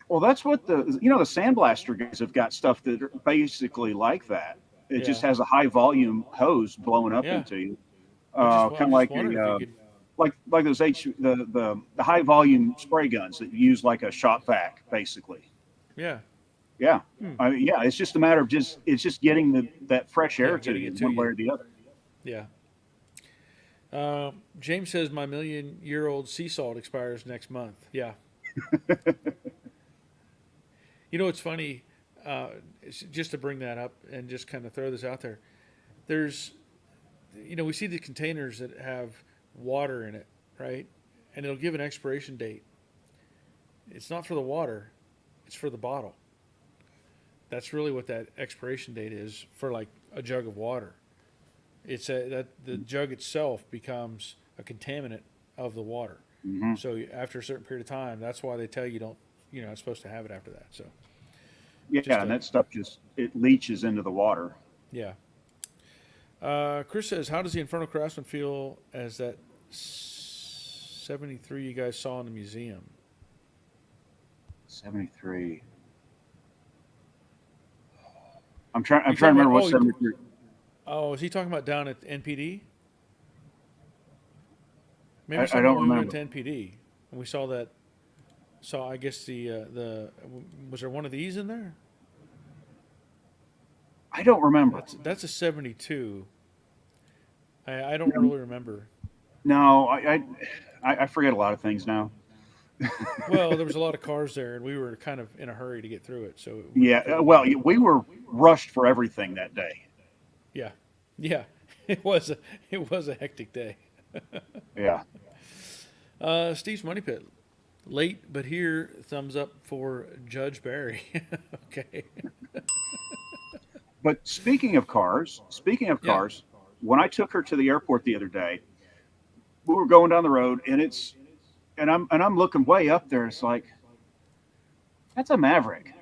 Speaker 2: Well, that's what the sandblaster guys have got stuff that are basically like that. It just
Speaker 1: Yeah,
Speaker 2: has a high volume hose blowing up
Speaker 1: yeah.
Speaker 2: into you,
Speaker 1: I
Speaker 2: kind of
Speaker 1: was just
Speaker 2: like
Speaker 1: wondering if you could.
Speaker 2: like those the high volume spray guns that you use like a shop vac, basically.
Speaker 1: Yeah,
Speaker 2: Yeah,
Speaker 1: hmm.
Speaker 2: yeah. It's just a matter of it's just getting that fresh air
Speaker 1: Yeah,
Speaker 2: to
Speaker 1: getting
Speaker 2: you
Speaker 1: it to
Speaker 2: one way
Speaker 1: you.
Speaker 2: or the other.
Speaker 1: Yeah. James says my million-year-old sea salt expires next month. Yeah. You know, it's funny, just to bring that up and just kind of throw this out there. There's, we see the containers that have water in it, right? And it'll give an expiration date. It's not for the water, it's for the bottle. That's really what that expiration date is for, like a jug of water. That the jug itself becomes a contaminant of the water.
Speaker 2: Hmm.
Speaker 1: So after a certain period of time, that's why they tell you don't, you're not supposed to have it after that. So
Speaker 2: Yeah,
Speaker 1: just
Speaker 2: and
Speaker 1: a
Speaker 2: that stuff just it leaches into the water.
Speaker 1: yeah. Chris says, how does the Infernal Craftsman feel as that 73 you guys saw in the museum?
Speaker 2: 73. I'm
Speaker 1: You
Speaker 2: trying
Speaker 1: talking
Speaker 2: to
Speaker 1: about?
Speaker 2: remember what 73.
Speaker 1: Oh, is he talking about down at NPD? Maybe
Speaker 2: I
Speaker 1: someone
Speaker 2: don't
Speaker 1: when we went
Speaker 2: remember.
Speaker 1: to NPD and we saw that. Saw I guess the was there one of these in there?
Speaker 2: I don't remember.
Speaker 1: That's a 72. I don't
Speaker 2: No,
Speaker 1: really remember.
Speaker 2: no, I forget a lot of things now.
Speaker 1: Well, there was a lot of cars there, and we were kind of in a hurry to get through it, so it wouldn't
Speaker 2: Yeah,
Speaker 1: feel
Speaker 2: well,
Speaker 1: bad.
Speaker 2: we were rushed for everything that day.
Speaker 1: Yeah, yeah, it was a hectic day.
Speaker 2: Yeah,
Speaker 1: Steve's Money Pit, late but here. Thumbs up for Judge Barry. Okay.
Speaker 2: but speaking of
Speaker 1: Yeah.
Speaker 2: cars, when I took her to the airport the other day, we were going down the road, and I'm looking way up there. It's like that's a Maverick,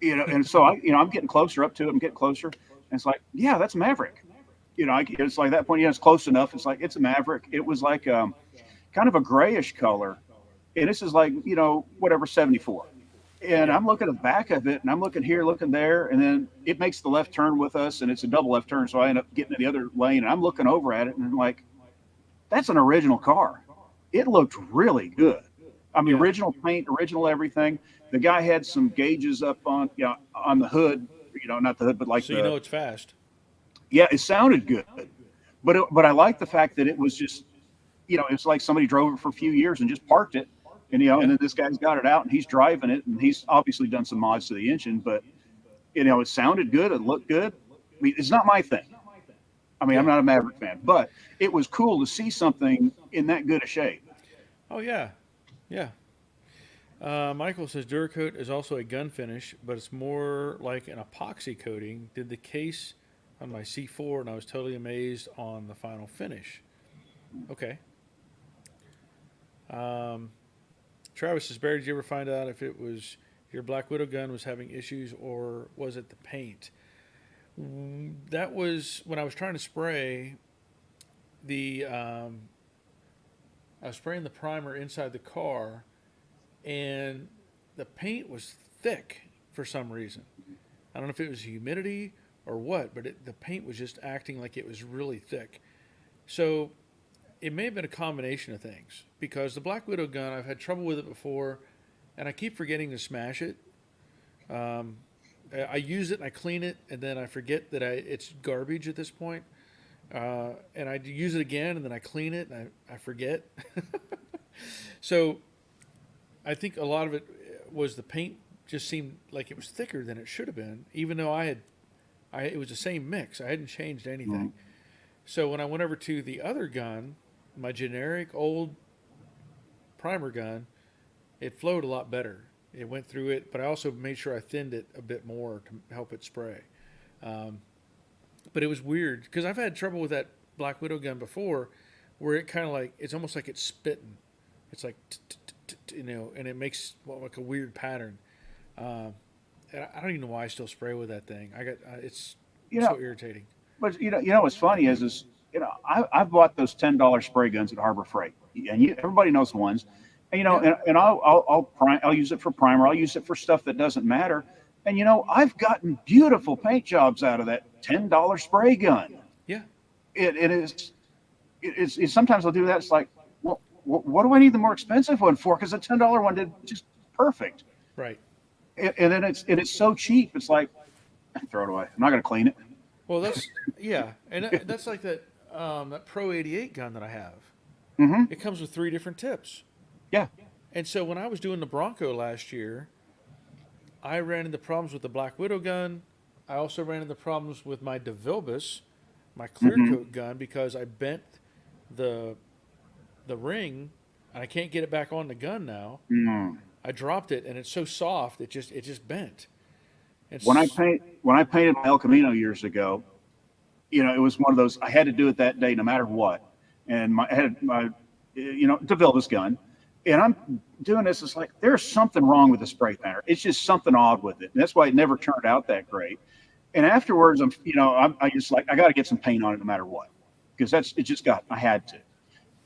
Speaker 2: and so I'm getting closer up to it. I'm getting closer, and it's like, yeah, that's a Maverick. It's like that point. It's close enough. It's like it's a Maverick. It was like kind of a grayish color, and this is like whatever 74. And
Speaker 1: Yeah.
Speaker 2: I'm looking at the back of it, and I'm looking here, looking there, and then it makes the left turn with us, and it's a double left turn, so I end up getting to the other lane, and I'm looking over at it, and I'm like, that's an original car. It looked really good. I mean,
Speaker 1: Yeah.
Speaker 2: original paint, original everything. The guy had some gauges up on the hood, not the hood, but like
Speaker 1: So it's fast.
Speaker 2: yeah, it sounded good. But I like the fact that it was just, it's like somebody drove it for a few years and just parked it, and
Speaker 1: Yeah.
Speaker 2: then this guy's got it out and he's driving it, and he's obviously done some mods to the engine, but it sounded good, it looked good. I mean, it's not my thing. I mean, I'm
Speaker 1: Yeah.
Speaker 2: not a Maverick fan, but it was cool to see something in that good a shape.
Speaker 1: Oh yeah. Yeah. Michael says Duracoat is also a gun finish, but it's more like an epoxy coating. Did the case on my C4, and I was totally amazed on the final finish. Okay. Um, Travis says, Barry, did you ever find out if it was your Black Widow gun was having issues or was it the paint? That was when I was trying to spray the. I was spraying the primer inside the car, and the paint was thick for some reason. I don't know if it was humidity or what, but the paint was just acting like it was really thick. So it may have been a combination of things because the Black Widow gun, I've had trouble with it before, and I keep forgetting to smash it. I use it and I clean it, and then I forget that it's garbage at this point. And I use it again, and then I clean it, and I forget. So I think a lot of it was the paint just seemed like it was thicker than it should have been, even though it was the same mix. I hadn't changed anything. So when I went over to the other gun, my generic old primer gun, it flowed a lot better. It went through it, but I also made sure I thinned it a bit more to help it spray. But it was weird because I've had trouble with that Black Widow gun before, where it kind of like it's almost like it's spitting. It's like and it makes like a weird pattern. And I don't even know why I still spray with that thing. It's so irritating.
Speaker 2: But what's funny is I've bought those $10 spray guns at Harbor Freight, and everybody knows the ones. And and I'll use it for primer. I'll use it for stuff that doesn't matter. And I've gotten beautiful paint jobs out of that $10 spray gun.
Speaker 1: Yeah,
Speaker 2: it's sometimes I'll do that. It's like, well, what do I need the more expensive one for? Because the $10 one did just perfect.
Speaker 1: Right.
Speaker 2: And then it's so cheap. It's like, throw it away. I'm not going to clean it.
Speaker 1: Well, that's and that's like that Pro 88 gun that I have.
Speaker 2: Mm-hmm.
Speaker 1: It comes with 3 different tips.
Speaker 2: Yeah.
Speaker 1: And so when I was doing the Bronco last year, I ran into problems with the Black Widow gun. I also ran into problems with my DeVilbiss, my clear coat gun, because I bent the ring, and I can't get it back on the gun now.
Speaker 2: Mm.
Speaker 1: I dropped it, and it's so soft it just bent.
Speaker 2: When I painted my El Camino years ago, it was one of those I had to do it that day no matter what. And I had my DeVilbiss gun, and I'm doing this. It's like there's something wrong with the spray painter. It's just something odd with it, and that's why it never turned out that great. And afterwards, I just like I got to get some paint on it no matter what, because I had to.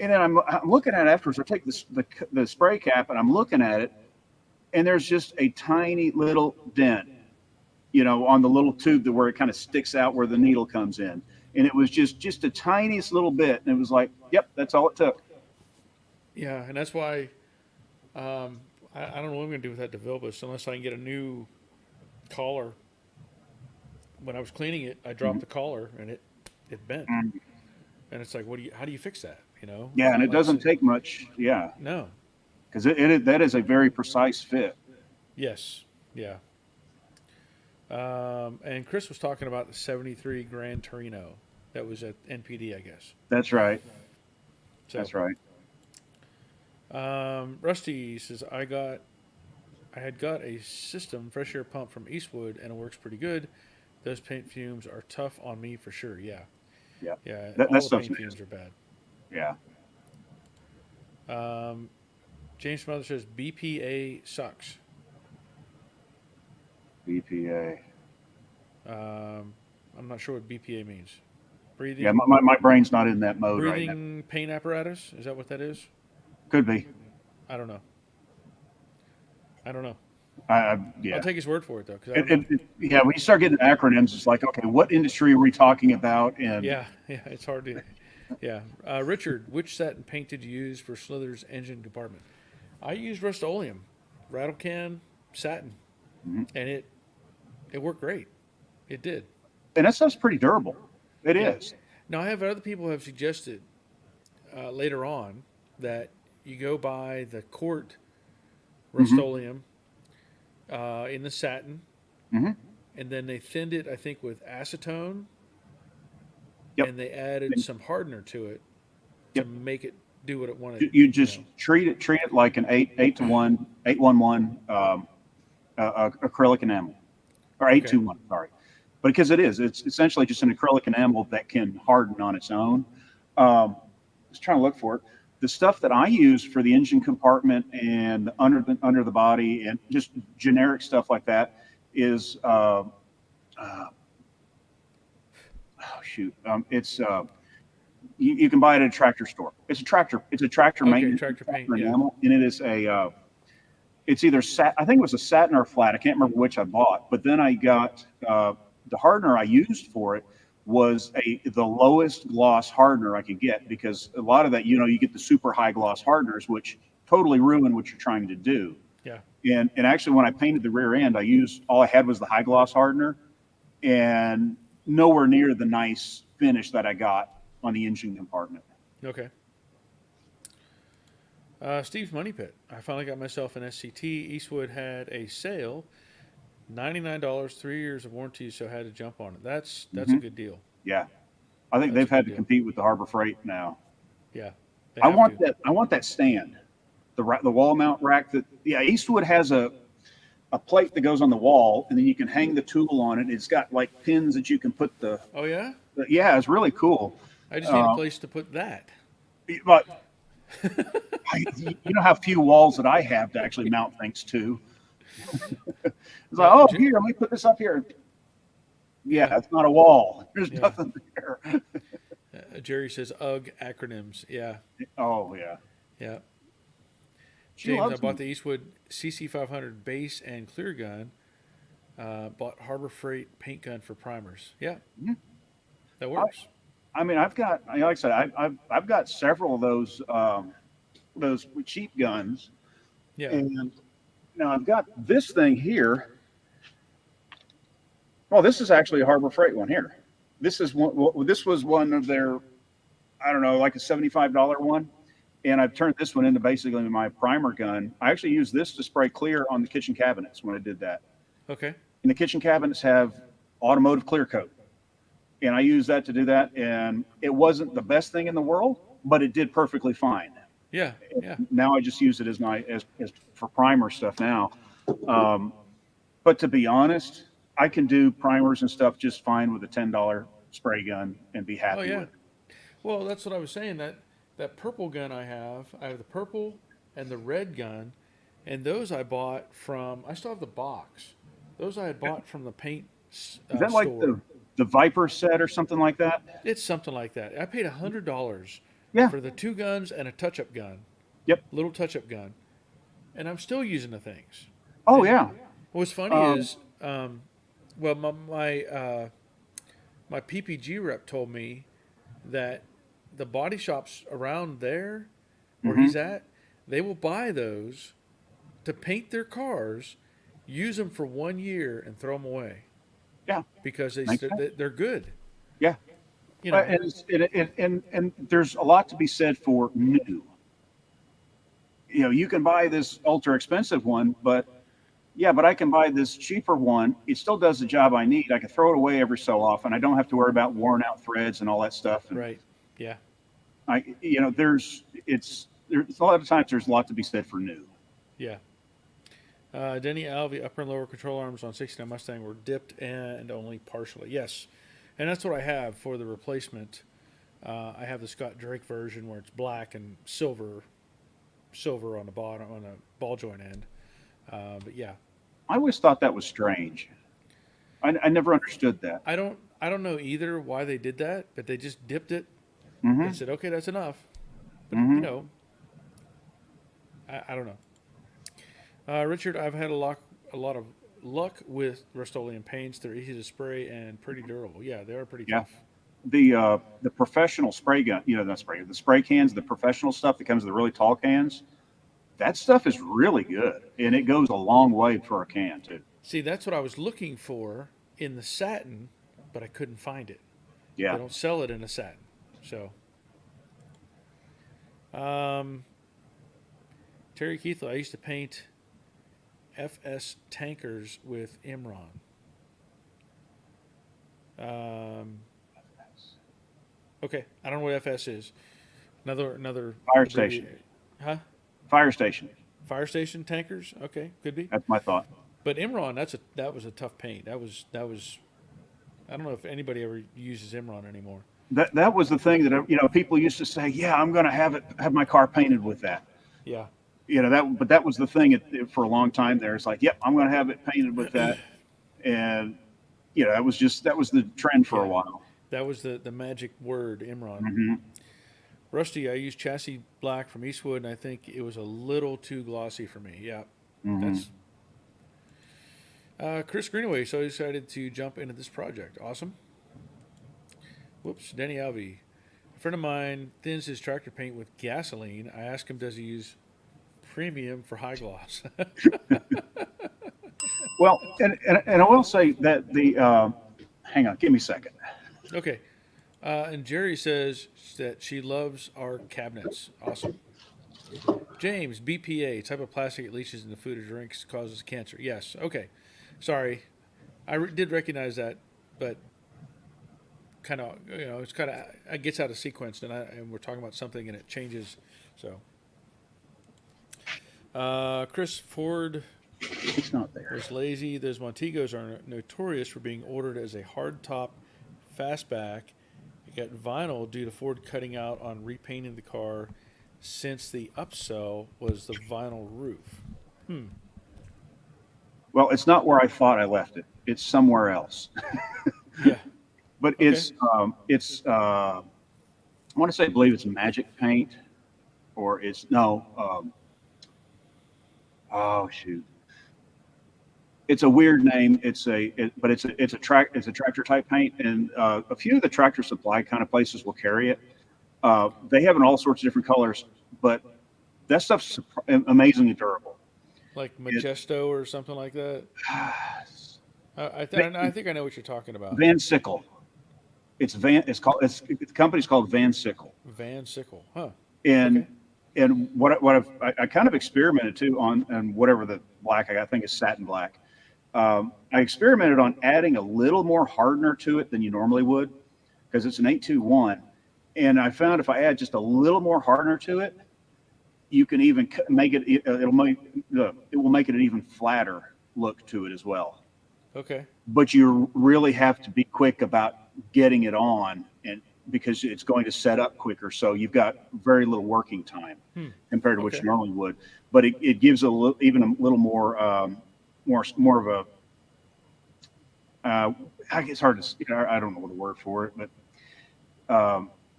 Speaker 2: And then I'm looking at it afterwards. I take the spray cap and I'm looking at it, and there's just a tiny little dent, on the little tube where it kind of sticks out where the needle comes in. And it was just the tiniest little bit. And it was like, yep, that's all it took.
Speaker 1: Yeah, and that's why I don't know what I'm going to do with that DeVilbiss unless I can get a new collar. When I was cleaning it, I dropped the collar and it bent. And it's like, how do you fix that?
Speaker 2: Yeah, and it doesn't take much. Yeah.
Speaker 1: No.
Speaker 2: Because that is a very precise fit.
Speaker 1: Yes. Yeah. And Chris was talking about the 73 Gran Torino that was at NPD, I guess.
Speaker 2: That's right.
Speaker 1: So,
Speaker 2: That's right.
Speaker 1: Rusty says, I had got a system fresh air pump from Eastwood, and it works pretty good. Those paint fumes are tough on me for sure. Yeah.
Speaker 2: Yeah.
Speaker 1: Yeah.
Speaker 2: That
Speaker 1: all the
Speaker 2: stuff's
Speaker 1: paint fumes are bad.
Speaker 2: Yeah.
Speaker 1: James Mother says BPA sucks.
Speaker 2: BPA.
Speaker 1: I'm not sure what BPA means. Breathing.
Speaker 2: Yeah, my brain's not in that mode right now.
Speaker 1: Breathing paint apparatus. Is that what that is?
Speaker 2: Could be.
Speaker 1: I don't know.
Speaker 2: Yeah.
Speaker 1: I'll take his word for it though.
Speaker 2: Yeah, when you start getting acronyms, it's like, okay, what industry are we talking about? And
Speaker 1: yeah, it's hard to. Yeah, Richard, which satin paint did you use for Slither's engine compartment? I used Rust-Oleum, rattle can satin, and it worked great. It did.
Speaker 2: And that stuff's pretty durable. It is.
Speaker 1: Now I have other people who have suggested later on that you go buy the quart Rust-Oleum in the satin, and then they thinned it, I think, with acetone.
Speaker 2: Yep.
Speaker 1: And they added some hardener to it to make it do what it wanted.
Speaker 2: You just treat it like an 8-to-1, 8-1-1 acrylic enamel, or 8-2-1. Sorry, but because it's essentially just an acrylic enamel that can harden on its own. Just trying to look for it. The stuff that I use for the engine compartment and under the body and just generic stuff like that is oh shoot, it's you can buy it at a tractor store. It's a tractor. It's a tractor
Speaker 1: Okay,
Speaker 2: maintenance
Speaker 1: tractor paint.
Speaker 2: tractor
Speaker 1: Yeah.
Speaker 2: enamel, and it is it's either I think it was a satin or flat. I can't remember which I bought. But then I got the hardener I used for it was the lowest gloss hardener I could get, because a lot of that, you get the super high gloss hardeners, which totally ruin what you're trying to do.
Speaker 1: Yeah.
Speaker 2: And actually, when I painted the rear end, all I had was the high gloss hardener, and nowhere near the nice finish that I got on the engine compartment.
Speaker 1: Okay. Steve's Money Pit. I finally got myself an SCT. Eastwood had a sale, $99, 3 years of warranty, so I had to jump on it. That's a good deal.
Speaker 2: Yeah, I think
Speaker 1: That's
Speaker 2: they've
Speaker 1: a
Speaker 2: had
Speaker 1: good
Speaker 2: to
Speaker 1: deal.
Speaker 2: compete with the Harbor Freight now.
Speaker 1: Yeah. They
Speaker 2: I
Speaker 1: have
Speaker 2: want
Speaker 1: to.
Speaker 2: that. I want that stand, the wall mount rack. Eastwood has a plate that goes on the wall, and then you can hang the tool on it. It's got like pins that you can put
Speaker 1: Oh, yeah?
Speaker 2: yeah, it's really cool.
Speaker 1: I just need a place to put that.
Speaker 2: But you know how few walls that I have to actually mount things to. It's like, oh, here, let me put this up here. Yeah, it's not a wall. There's
Speaker 1: Yeah.
Speaker 2: nothing there.
Speaker 1: Jerry says UGG acronyms. Yeah.
Speaker 2: Oh yeah.
Speaker 1: Yeah.
Speaker 2: She
Speaker 1: James, I
Speaker 2: loves
Speaker 1: bought
Speaker 2: them.
Speaker 1: the Eastwood CC500 base and clear gun. Bought Harbor Freight paint gun for primers. Yeah.
Speaker 2: Mhm.
Speaker 1: That works.
Speaker 2: I mean, like I said, I've got several of those cheap guns,
Speaker 1: Yeah.
Speaker 2: and now I've got this thing here. Oh, this is actually a Harbor Freight one here. This is one. Well, this was one of their, I don't know, like a $75 one, and I've turned this one into basically my primer gun. I actually used this to spray clear on the kitchen cabinets when I did that.
Speaker 1: Okay.
Speaker 2: And the kitchen cabinets have automotive clear coat, and I used that to do that. And it wasn't the best thing in the world, but it did perfectly fine.
Speaker 1: Yeah. Yeah.
Speaker 2: Now I just use it as as for primer stuff now. But to be honest, I can do primers and stuff just fine with a $10 spray gun and be happy
Speaker 1: Oh, yeah.
Speaker 2: with it.
Speaker 1: Well, that's what I was saying. That purple gun I have the purple and the red gun, and those I bought from. I still have the box. Those I had bought from the paint
Speaker 2: Is that like
Speaker 1: store.
Speaker 2: the Viper set or something like that?
Speaker 1: It's something like that. I paid $100
Speaker 2: Yeah.
Speaker 1: for the two guns and a touch-up gun,
Speaker 2: Yep.
Speaker 1: little touch-up gun, and I'm still using the things.
Speaker 2: Oh
Speaker 1: And
Speaker 2: yeah.
Speaker 1: what's funny is, well, my PPG rep told me that the body shops around there, where
Speaker 2: Mhm.
Speaker 1: he's at, they will buy those to paint their cars, use them for 1 year, and throw them away
Speaker 2: Yeah.
Speaker 1: because
Speaker 2: Makes sense.
Speaker 1: they're good.
Speaker 2: Yeah.
Speaker 1: You know,
Speaker 2: And there's a lot to be said for new. You can buy this ultra expensive one, but I can buy this cheaper one. It still does the job I need. I can throw it away every so often. I don't have to worry about worn out threads and all that stuff. And
Speaker 1: right? Yeah,
Speaker 2: there's a lot of times there's a lot to be said for new.
Speaker 1: yeah. Denny Alvey, upper and lower control arms on 69 Mustang were dipped and only partially. Yes, and that's what I have for the replacement. I have the Scott Drake version where it's black and silver on the bottom on a ball joint end. But yeah,
Speaker 2: I always thought that was strange. I never understood that.
Speaker 1: I don't know either why they did that, but they just dipped it
Speaker 2: Hmm.
Speaker 1: and said, okay, that's enough. But
Speaker 2: Hmm.
Speaker 1: I don't know. Richard, I've had a lot of luck with Rust-Oleum paints. They're easy to spray and pretty durable. Yeah, they are pretty
Speaker 2: Yeah.
Speaker 1: tough.
Speaker 2: The professional spray gun, not spray, the spray cans, the professional stuff that comes in the really tall cans, that stuff is really good, and it goes a long way for a can too.
Speaker 1: See, that's what I was looking for in the satin, but I couldn't find it. They
Speaker 2: Yeah.
Speaker 1: don't sell it in a satin. So, Terry Keithley, I used to paint FS tankers with Imron. Okay, I don't know what FS is. Another
Speaker 2: Fire station.
Speaker 1: Huh?
Speaker 2: Fire station.
Speaker 1: Fire station tankers? Okay, could be.
Speaker 2: That's my thought.
Speaker 1: But Imron, that was a tough paint. That was. I don't know if anybody ever uses Imron anymore.
Speaker 2: That was the thing that people used to say, yeah, I'm going to have my car painted with that.
Speaker 1: Yeah.
Speaker 2: But that was the thing for a long time there. It's like, yep, I'm going to have it painted with that. And that was the trend for a while.
Speaker 1: That was the magic word, Imran.
Speaker 2: Hmm.
Speaker 1: Rusty, I used chassis black from Eastwood, and I think it was a little too glossy for me. Yeah,
Speaker 2: Hmm.
Speaker 1: that's Chris Greenaway. So decided to jump into this project. Awesome. Whoops, Danny Alvey. A friend of mine thins his tractor paint with gasoline. I asked him, does he use premium for high gloss?
Speaker 2: Well, and I will say that hang on, give me a second.
Speaker 1: Okay. And Jerry says that she loves our cabinets. Awesome. James, BPA, type of plastic it leaches into food or drinks, causes cancer. Yes. Okay. Sorry. Did recognize that, but kind of, it's kind of, it gets out of sequence, and we're talking about something and it changes. So, Chris Ford
Speaker 2: It's not there.
Speaker 1: was lazy. Those Montegos are notorious for being ordered as a hard top fastback. It got vinyl due to Ford cutting out on repainting the car since the upsell was the vinyl roof.
Speaker 2: Well, it's not where I thought I left it. It's somewhere else.
Speaker 1: Yeah.
Speaker 2: But
Speaker 1: Okay.
Speaker 2: I want to say, I believe it's magic paint, or it's no. Oh shoot. It's a weird name. But it's a tractor type paint, and a few of the Tractor Supply kind of places will carry it. They have in all sorts of different colors, but that stuff's amazingly durable.
Speaker 1: Like Majesto or something like that. I think I know what you're talking about.
Speaker 2: Van Sickle. The company's called Van Sickle.
Speaker 1: Van Sickle. Huh.
Speaker 2: And
Speaker 1: Okay.
Speaker 2: I kind of experimented too on whatever the black I got, I think is satin black. I experimented on adding a little more hardener to it than you normally would, because it's an 821, and I found if I add just a little more hardener to it, you can even make it. It will make it an even flatter look to it as well.
Speaker 1: Okay.
Speaker 2: But you really have to be quick about getting it on, and because it's going to set up quicker, so you've got very little working time compared to what
Speaker 1: Okay.
Speaker 2: you normally would. But it gives even a little more more of a it's hard to I don't know the word for it, but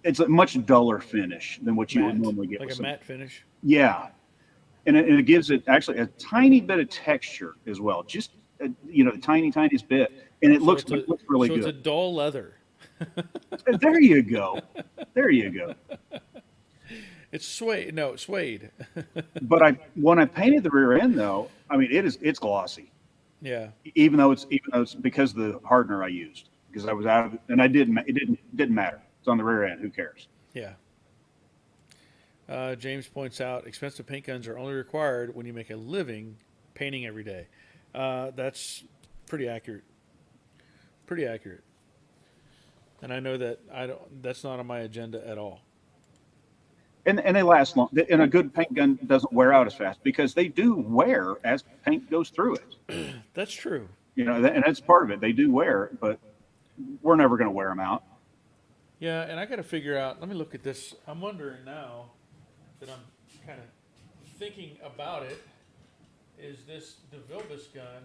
Speaker 2: it's a much duller finish than what you would normally get.
Speaker 1: Like a matte finish.
Speaker 2: Yeah, and it gives it actually a tiny bit of texture as well, just the tiniest bit, and it looks really
Speaker 1: so
Speaker 2: good.
Speaker 1: it's a dull leather.
Speaker 2: There you go. There you go.
Speaker 1: It's suede. No, suede.
Speaker 2: But when I painted the rear end though, I mean it's glossy.
Speaker 1: Yeah.
Speaker 2: Even though it's because of the hardener I used, because I was out of it, and it didn't matter. It's on the rear end. Who cares?
Speaker 1: Yeah. James points out expensive paint guns are only required when you make a living painting every day. That's pretty accurate. Pretty accurate. And I know that that's not on my agenda at all.
Speaker 2: And they last long. And a good paint gun doesn't wear out as fast because they do wear as paint goes through it.
Speaker 1: That's true.
Speaker 2: And that's part of it. They do wear, but we're never going to wear them out.
Speaker 1: Yeah, and I got to figure out. Let me look at this. I'm wondering now that I'm kind of thinking about it. Is this DeVilbiss gun?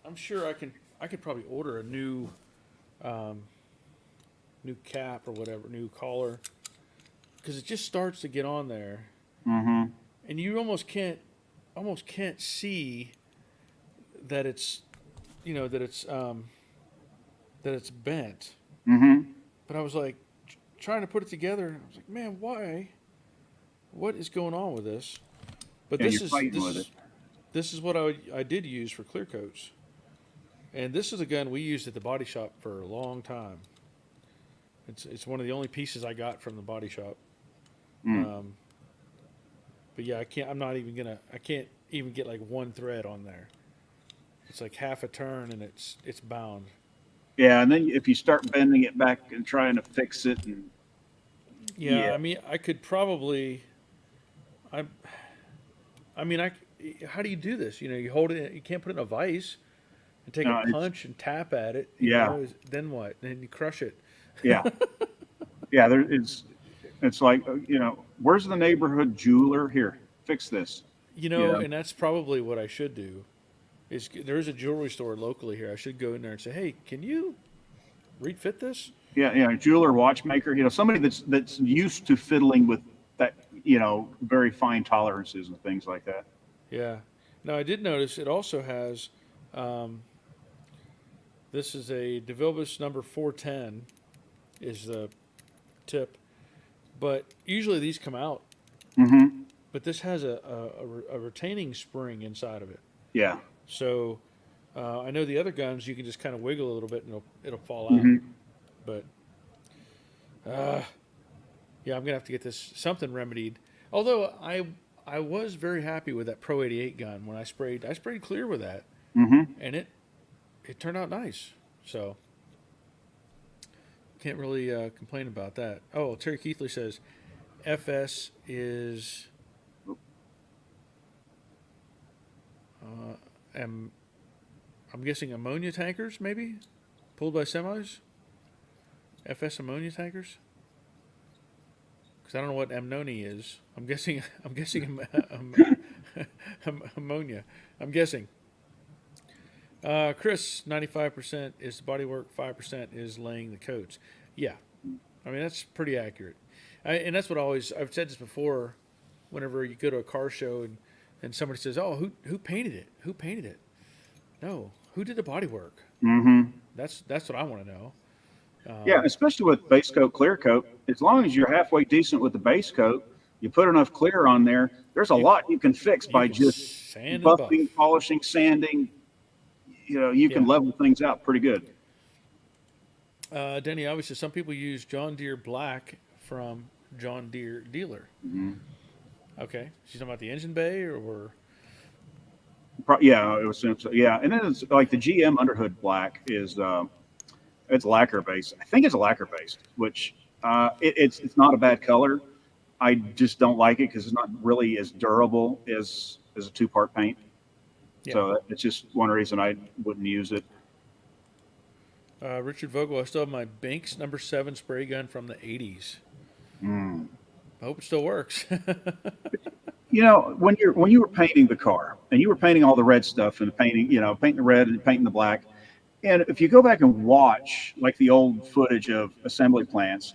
Speaker 1: I'm sure I could probably order a new cap or whatever, new collar, because it just starts to get on there,
Speaker 2: Mm-hmm.
Speaker 1: and you almost can't see that it's that it's bent.
Speaker 2: Mm-hmm.
Speaker 1: But I was like trying to put it together, and I was like, man, why? What is going on with this? But
Speaker 2: Yeah,
Speaker 1: this
Speaker 2: you're
Speaker 1: is
Speaker 2: fighting with it.
Speaker 1: this is what I did use for clear coats. And this is a gun we used at the body shop for a long time. It's one of the only pieces I got from the body shop.
Speaker 2: Mm.
Speaker 1: But yeah, I can't even get like one thread on there. It's like half a turn and it's bound.
Speaker 2: Yeah, and then if you start bending it back and trying to fix it, and
Speaker 1: Yeah,
Speaker 2: Yeah.
Speaker 1: I mean, I could probably. How do you do this? You hold it. You can't put it in a vise and take
Speaker 2: No,
Speaker 1: a
Speaker 2: it's-
Speaker 1: punch and tap at it.
Speaker 2: Yeah.
Speaker 1: Then what? Then you crush it.
Speaker 2: yeah, yeah, it's like where's the neighborhood jeweler? Here, fix this. Yeah.
Speaker 1: And that's probably what I should do. There is a jewelry store locally here. I should go in there and say, hey, can you refit this?
Speaker 2: Yeah, a jeweler, watchmaker, somebody that's used to fiddling with that, very fine tolerances and things like that.
Speaker 1: Yeah. Now I did notice it also has. Um, this is a DeVilbiss number 410 is the tip, but usually these come out.
Speaker 2: Mm-hmm.
Speaker 1: But this has a retaining spring inside of it.
Speaker 2: Yeah.
Speaker 1: So I know the other guns you can just kind of wiggle a little bit and it'll fall out.
Speaker 2: Mm-hmm.
Speaker 1: But yeah, I'm gonna have to get this something remedied. Although I was very happy with that Pro 88 gun when I sprayed clear with that,
Speaker 2: Mm-hmm.
Speaker 1: and it turned out nice. So can't really complain about that. Oh, Terry Keithley says FS is I'm guessing ammonia tankers, maybe pulled by semis. FS ammonia tankers. Because I don't know what ammonia is. I'm guessing ammonia. I'm guessing. Chris, 95% is bodywork, 5% is laying the coats. Yeah, I mean that's pretty accurate. And that's what I've said this before. Whenever you go to a car show and somebody says, "Oh, who painted it? Who painted it?" No, who did the bodywork?
Speaker 2: Mm-hmm.
Speaker 1: That's what I want to know.
Speaker 2: Yeah, especially with base coat, clear coat. As long as you're halfway decent with the base coat, you put enough clear on there. There's a lot you can fix by just
Speaker 1: sand and buff.
Speaker 2: buffing, polishing, sanding. You can level things out pretty good.
Speaker 1: Denny obviously some people use John Deere Black from John Deere dealer.
Speaker 2: Mm-hmm.
Speaker 1: Okay, she's talking about the engine bay or
Speaker 2: Yeah, it was so. Yeah, and then it's like the GM underhood black is it's lacquer based. I think it's a lacquer based, which it's not a bad color. I just don't like it because it's not really as durable as a 2-part paint.
Speaker 1: yeah.
Speaker 2: So it's just one reason I wouldn't use it.
Speaker 1: Richard Vogel, I still have my Banks number 7 spray gun from the 80s.
Speaker 2: Mm.
Speaker 1: I hope it still works.
Speaker 2: When you were painting the car and you were painting all the red stuff and painting the red and painting the black, and if you go back and watch like the old footage of assembly plants,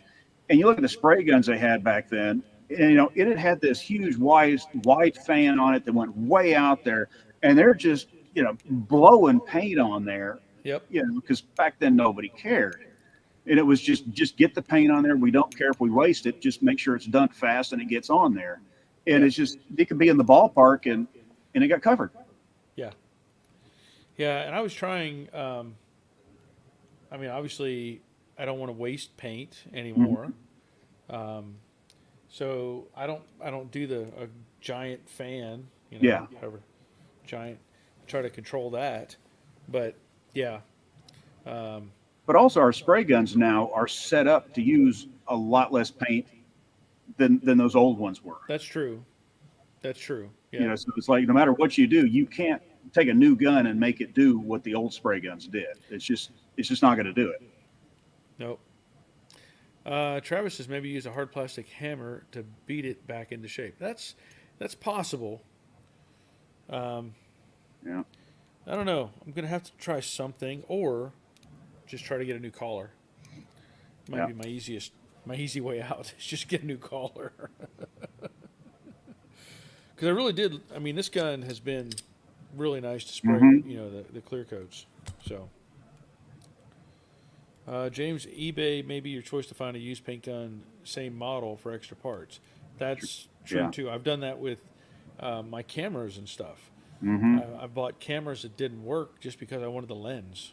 Speaker 2: and you look at the spray guns they had back then, and it had this huge wide fan on it that went way out there, and they're just blowing paint on there.
Speaker 1: Yep.
Speaker 2: Because back then nobody cared. And it was just get the paint on there. We don't care if we waste it. Just make sure it's done fast and it gets on there. And it's just, it could be in the ballpark and it got covered.
Speaker 1: Yeah. Yeah. And I was trying, I mean, obviously I don't want to waste paint anymore.
Speaker 2: Mm-hmm.
Speaker 1: So I don't do a giant fan, however giant, try to control that, but yeah.
Speaker 2: But also our spray guns now are set up to use a lot less paint than those old ones were.
Speaker 1: That's true. Yeah.
Speaker 2: So it's like no matter what you do, you can't take a new gun and make it do what the old spray guns did. It's just not going to do it.
Speaker 1: Nope. Travis says maybe use a hard plastic hammer to beat it back into shape. That's possible.
Speaker 2: Yeah.
Speaker 1: I don't know. I'm gonna have to try something, or just try to get a new collar. Might be my easy way out. Is just get a new collar. Because I really did. I mean, this gun has been really nice to spray.
Speaker 2: Mm-hmm.
Speaker 1: The clear coats. So, James, eBay may be your choice to find a used paint gun, same model for extra parts. That's true too. I've done that with my cameras and stuff.
Speaker 2: Mm-hmm.
Speaker 1: I bought cameras that didn't work just because I wanted the lens,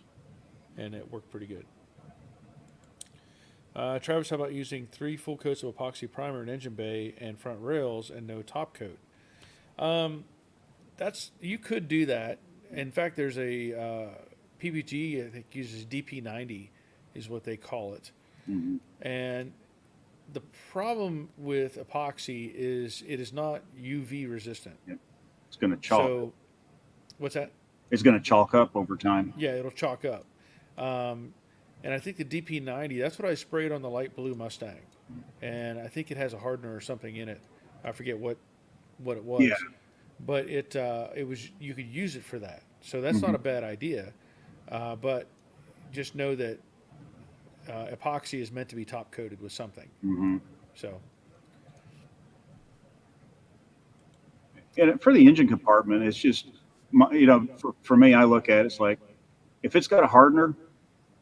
Speaker 1: and it worked pretty good. Travis, how about using 3 full coats of epoxy primer in engine bay and front rails and no top coat? You could do that. In fact, there's a PPG I think uses DP90 is what they call it.
Speaker 2: Mm-hmm.
Speaker 1: And the problem with epoxy is it is not UV resistant.
Speaker 2: Yep. It's going to chalk.
Speaker 1: So, what's that?
Speaker 2: It's going to chalk up over time.
Speaker 1: Yeah, it'll chalk up. And I think the DP90, that's what I sprayed on the light blue Mustang. And I think it has a hardener or something in it. I forget what it was.
Speaker 2: Yeah.
Speaker 1: but it was, you could use it for that. So that's not
Speaker 2: Hmm.
Speaker 1: a bad idea. But just know that epoxy is meant to be top coated with something.
Speaker 2: Hmm.
Speaker 1: So
Speaker 2: And for the engine compartment, it's just, for me, I look at it, it's like, if it's got a hardener,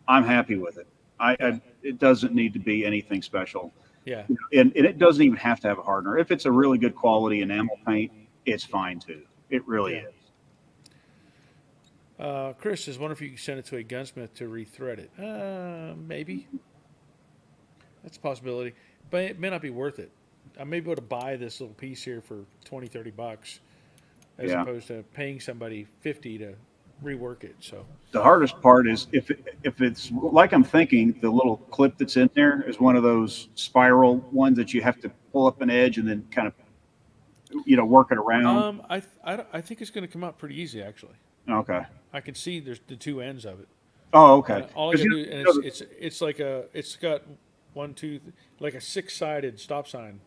Speaker 2: I'm happy with it.
Speaker 1: yeah,
Speaker 2: It doesn't need to be anything special.
Speaker 1: yeah,
Speaker 2: And it doesn't even have to have a hardener. If it's a really good quality enamel paint, it's fine too. It really
Speaker 1: yeah.
Speaker 2: is.
Speaker 1: Chris says, wonder if you could send it to a gunsmith to rethread it. Maybe. That's a possibility. But it may not be worth it. I may be able to buy this little piece here for 20, $30 as
Speaker 2: Yeah.
Speaker 1: opposed to paying somebody 50 to rework it. So,
Speaker 2: The hardest part is if it's like I'm thinking, the little clip that's in there is one of those spiral ones that you have to pull up an edge and then kind of work it around.
Speaker 1: I think it's going to come out pretty easy, actually.
Speaker 2: Okay.
Speaker 1: I can see there's the two ends of it.
Speaker 2: Oh, okay.
Speaker 1: All I
Speaker 2: Because
Speaker 1: got to do, and it's like it's got one, two, like a 6-sided stop sign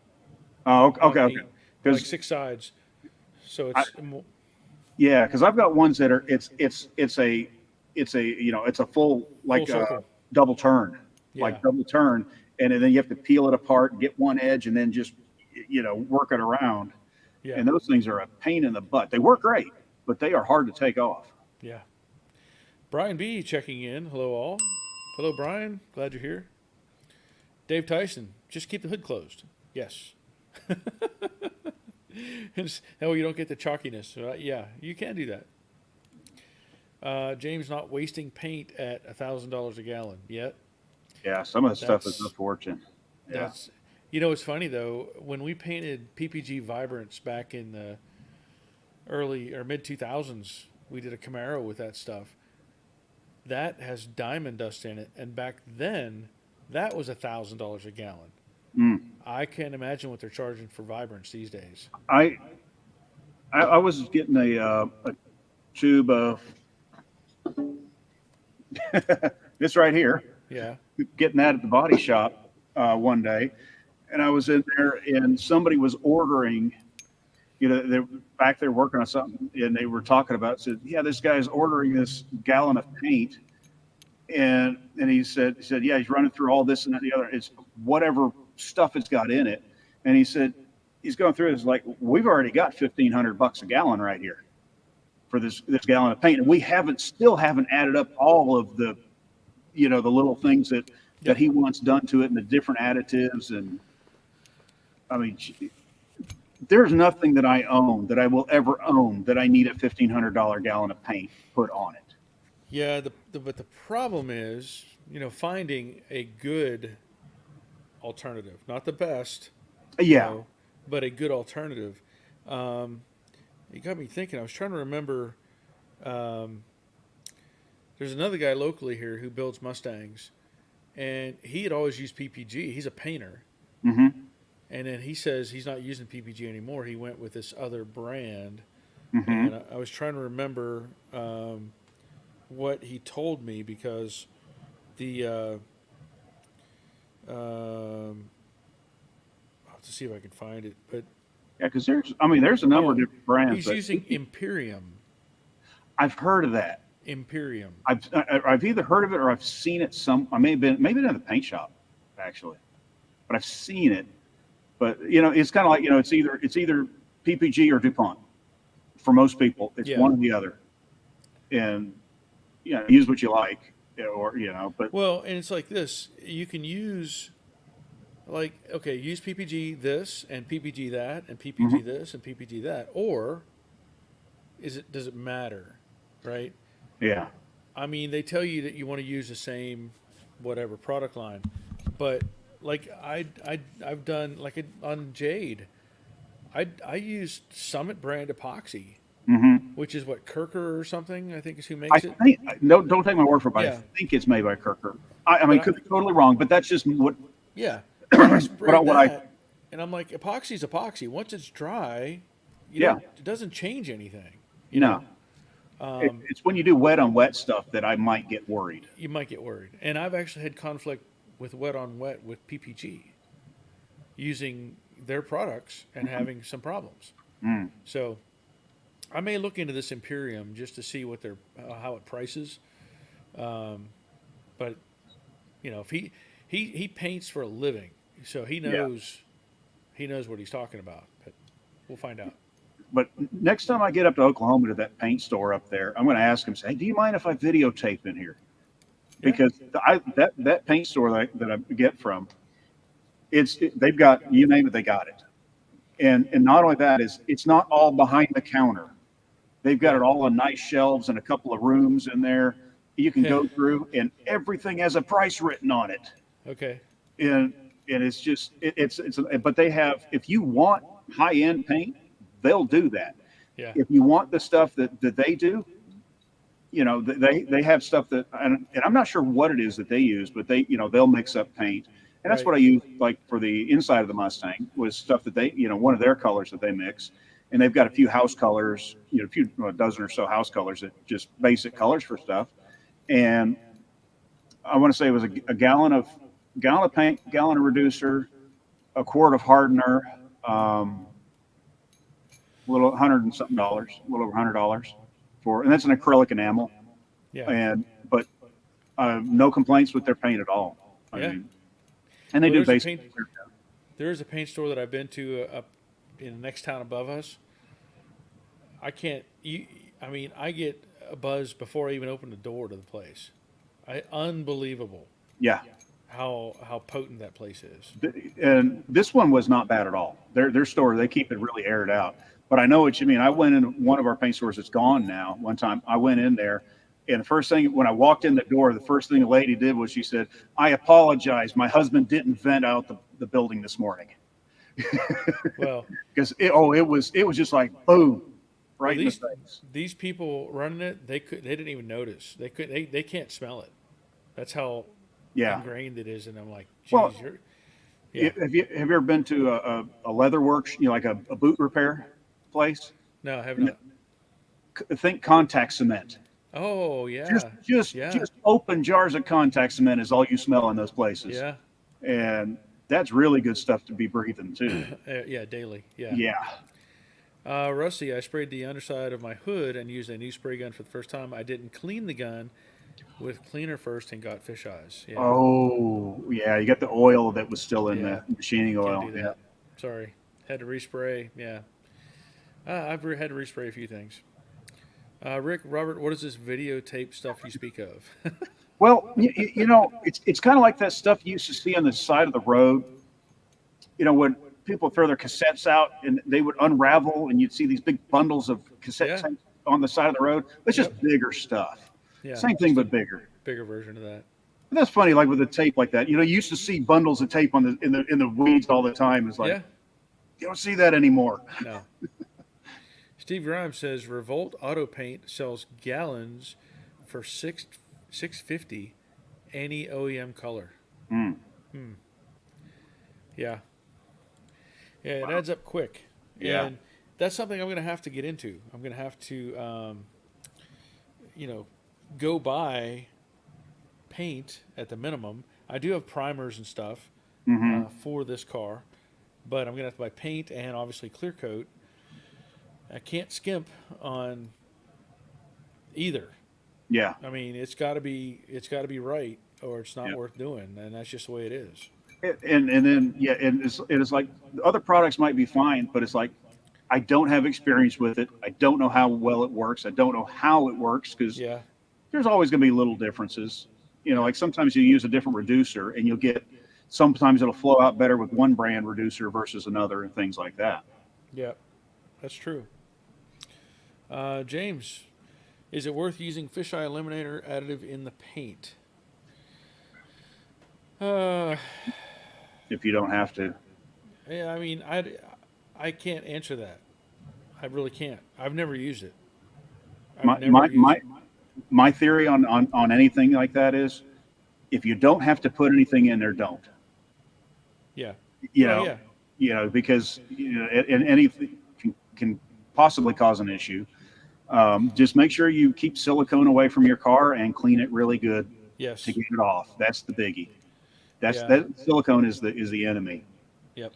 Speaker 2: oh,
Speaker 1: on
Speaker 2: okay, okay.
Speaker 1: each, like
Speaker 2: Because
Speaker 1: 6 sides. So
Speaker 2: I,
Speaker 1: it's
Speaker 2: yeah, because I've got ones that are it's a full
Speaker 1: full
Speaker 2: like
Speaker 1: circle.
Speaker 2: double turn,
Speaker 1: Yeah,
Speaker 2: and then you have to peel it apart, get one edge, and then just work it around.
Speaker 1: yeah,
Speaker 2: And those things are a pain in the butt. They work great, but they are hard to take off.
Speaker 1: yeah. Brian B checking in. Hello all. Hello Brian. Glad you're here. Dave Tyson. Just keep the hood closed. Yes. No, you don't get the chalkiness. Yeah, you can do that. James not wasting paint at $1,000 a gallon yet.
Speaker 2: Yeah, some of the stuff is a
Speaker 1: That's
Speaker 2: fortune. Yeah.
Speaker 1: that's. You know, it's funny though. When we painted PPG Vibrance back in the early or mid 2000s, we did a Camaro with that stuff. That has diamond dust in it, and back then, that was $1,000 a gallon.
Speaker 2: Mm.
Speaker 1: I can't imagine what they're charging for Vibrance these days.
Speaker 2: I was getting a tube of this right here,
Speaker 1: Yeah,
Speaker 2: getting that at the body shop one day, and I was in there, and somebody was ordering. They're back there working on something, and they were talking about it. Said, "Yeah, this guy's ordering this gallon of paint," and he said, "Yeah, he's running through all this and that and the other. It's whatever stuff it's got in it," and he said he's going through it. It's like we've already got $1,500 a gallon right here for this gallon of paint, and we still haven't added up all of the the little things that
Speaker 1: yeah,
Speaker 2: he wants done to it and the different additives. And I mean, there's nothing that I own that I will ever own that I need a $1,500 gallon of paint put on it.
Speaker 1: yeah. But the problem is, finding a good alternative, not the best,
Speaker 2: Yeah.
Speaker 1: but a good alternative. Um, you got me thinking. I was trying to remember. Um, there's another guy locally here who builds Mustangs, and he had always used PPG. He's a painter,
Speaker 2: Hmm.
Speaker 1: and then he says he's not using PPG anymore. He went with this other brand,
Speaker 2: Hmm.
Speaker 1: and I was trying to remember what he told me because the I'll have to see if I can find it, but
Speaker 2: Yeah, because there's a number of different brands.
Speaker 1: he's
Speaker 2: But
Speaker 1: using Imperium.
Speaker 2: I've heard of that.
Speaker 1: Imperium.
Speaker 2: I've either heard of it or I've seen it. I may have been maybe in the paint shop actually, but I've seen it. But it's kind of like it's either PPG or DuPont for most people. It's
Speaker 1: Yeah.
Speaker 2: one or the other, and use what you like, or But
Speaker 1: Well, and it's like this. You can use use PPG this and PPG that and PPG
Speaker 2: Mhm.
Speaker 1: this and PPG that, or does it matter, right?
Speaker 2: Yeah,
Speaker 1: I mean, they tell you that you want to use the same whatever product line, but like I've done on Jade, I used Summit brand epoxy,
Speaker 2: hmm
Speaker 1: which is what Kirker or something I think is who
Speaker 2: I
Speaker 1: makes it.
Speaker 2: think no, don't take my word for it. But I
Speaker 1: Yeah,
Speaker 2: think it's made by Kirker. I
Speaker 1: but
Speaker 2: mean, could be totally wrong, but that's just what
Speaker 1: yeah, but I sprayed
Speaker 2: what I
Speaker 1: that, and I'm like, epoxy's epoxy. Once it's dry,
Speaker 2: yeah.
Speaker 1: it doesn't change anything. You
Speaker 2: No,
Speaker 1: know, um,
Speaker 2: it's when you do wet on wet stuff that I might get worried.
Speaker 1: you might get worried. And I've actually had conflict with wet on wet with PPG using their products and having some problems.
Speaker 2: Mm.
Speaker 1: So I may look into this Imperium just to see what how it prices. But if he paints for a living, so
Speaker 2: Yeah.
Speaker 1: he knows what he's talking about. But we'll find out.
Speaker 2: But next time I get up to Oklahoma to that paint store up there, I'm going to ask him, say, hey, do you mind if I videotape in here?
Speaker 1: Yeah,
Speaker 2: Because that paint store that I get from, they've got, you name it, they got it. And not only that, is it's not all behind the counter. They've got
Speaker 1: yeah,
Speaker 2: it all on nice shelves and a couple of rooms in there. You can
Speaker 1: yeah.
Speaker 2: go through, and everything has a price written on it.
Speaker 1: Okay,
Speaker 2: And it's just but they have, if you want high end paint, they'll do that.
Speaker 1: yeah,
Speaker 2: If you want the stuff that they do, they have stuff that, and I'm not sure what it is that they use, but they'll mix up paint. And that's
Speaker 1: right.
Speaker 2: what I use, like for the inside of the Mustang, was stuff that they, one of their colors that they mix. And they've got a few house colors, a dozen or so house colors, that just basic colors for stuff. And I want to say it was a gallon of paint, gallon of reducer, a quart of hardener, a little hundred and something dollars, a little over $100 and that's an acrylic enamel.
Speaker 1: Yeah,
Speaker 2: But no complaints with their paint at all. I
Speaker 1: yeah.
Speaker 2: mean, and they
Speaker 1: Well,
Speaker 2: do basic.
Speaker 1: there's a paint store that I've been to up in the next town above us. I can't. I mean, I get a buzz before I even open the door to the place. Unbelievable
Speaker 2: Yeah,
Speaker 1: how potent that place is.
Speaker 2: and this one was not bad at all. Their store, they keep it really aired out. But I know what you mean. I went in one of our paint stores that's gone now. One time I went in there, and the first thing when I walked in the door, the first thing the lady did was she said, "I apologize. My husband didn't vent out the building this morning."
Speaker 1: Well,
Speaker 2: Because it was just like boom, right in the face.
Speaker 1: these people running it, they didn't even notice. They can't smell it. That's how
Speaker 2: Yeah.
Speaker 1: ingrained it is. And I'm like,
Speaker 2: Well,
Speaker 1: geez, yeah.
Speaker 2: have you ever been to a leather works, like a boot repair place?
Speaker 1: No, I have not.
Speaker 2: Think contact cement.
Speaker 1: Oh
Speaker 2: Just
Speaker 1: yeah,
Speaker 2: just
Speaker 1: yeah,
Speaker 2: just open jars of contact cement is all you smell in those places.
Speaker 1: yeah,
Speaker 2: And that's really good stuff to be breathing too.
Speaker 1: yeah. Daily, yeah.
Speaker 2: Yeah.
Speaker 1: Rusty, I sprayed the underside of my hood and used a new spray gun for the first time. I didn't clean the gun with cleaner first and got fish eyes. Yeah,
Speaker 2: Oh, yeah. You got the oil that was still in
Speaker 1: yeah.
Speaker 2: the machining
Speaker 1: Can't
Speaker 2: oil.
Speaker 1: do
Speaker 2: Yeah.
Speaker 1: that. Sorry, had to respray. Yeah, I've had to respray a few things. Robert, what is this videotape stuff you speak of?
Speaker 2: Well, it's kind of like that stuff you used to see on the side of the road. When people throw their cassettes out and they would unravel, and you'd see these big bundles of cassette
Speaker 1: Yeah.
Speaker 2: tapes on the side of the road. It's just
Speaker 1: Yep.
Speaker 2: bigger stuff.
Speaker 1: Yeah,
Speaker 2: Same thing, but bigger.
Speaker 1: bigger version of that.
Speaker 2: And that's funny, like with a tape like that. You used to see bundles of tape in the weeds all the time. It's like
Speaker 1: Yeah,
Speaker 2: you don't see that anymore.
Speaker 1: no. Steve Grimes says Revolt Auto Paint sells gallons for $650 any OEM color.
Speaker 2: Mm.
Speaker 1: Yeah. Yeah, it adds up quick.
Speaker 2: Yeah.
Speaker 1: And that's something I'm going to have to get into. I'm going to have to, go buy paint at the minimum. I do have primers and stuff for this car, but I'm going to have to buy paint and obviously clear coat. I can't skimp on either.
Speaker 2: Yeah.
Speaker 1: I mean, it's got to be right, or it's not
Speaker 2: Yeah.
Speaker 1: worth doing, and that's just the way it is.
Speaker 2: And then and it's like the other products might be fine, but it's like I don't have experience with it. I don't know how well it works. I don't know how it works because
Speaker 1: Yeah,
Speaker 2: there's always going to be little differences. Like sometimes you use a different reducer and sometimes it'll flow out better with one brand reducer versus another and things like that.
Speaker 1: yeah, that's true. James, is it worth using fisheye eliminator additive in the paint?
Speaker 2: If you don't have to.
Speaker 1: Yeah, I mean, I can't answer that. I really can't. I've never used it.
Speaker 2: My theory on anything like that is if you don't have to put anything in there, don't.
Speaker 1: Yeah.
Speaker 2: Because and anything can possibly cause an issue. Just make sure you keep silicone away from your car and clean it really good
Speaker 1: Yes.
Speaker 2: to get it off. That's the biggie.
Speaker 1: Yeah.
Speaker 2: That silicone is the enemy.
Speaker 1: Yep.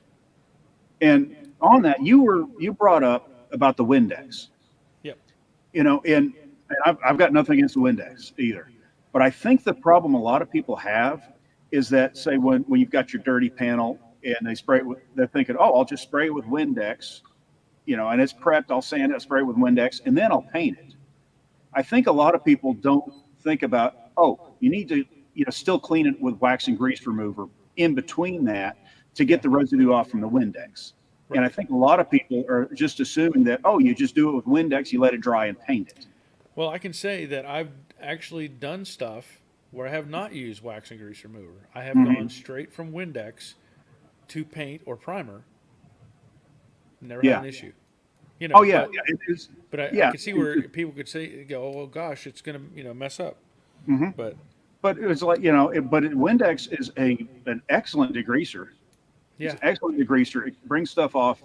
Speaker 2: And on that, you brought up about the Windex.
Speaker 1: Yeah.
Speaker 2: And I've got nothing against the Windex either. But I think the problem a lot of people have is that, say, when you've got your dirty panel and they spray it with, they're thinking, oh, I'll just spray it with Windex, and it's prepped, I'll sand it, spray it with Windex, and then I'll paint it. I think a lot of people don't think about, oh, you need to, still clean it with wax and grease remover in between that to get the residue off from the Windex. Right. And I think a lot of people are just assuming that, oh, you just do it with Windex, you let it dry and paint it.
Speaker 1: Well, I can say that I've actually done stuff where I have not used wax and grease remover. I have gone straight from Windex to paint or primer. Never had an issue.
Speaker 2: Oh yeah, it is.
Speaker 1: But I could see where people could say, "Oh well, gosh, it's gonna mess up."
Speaker 2: Mm-hmm. But it was like Windex is an excellent degreaser. Yeah, it's an excellent degreaser. It brings stuff off.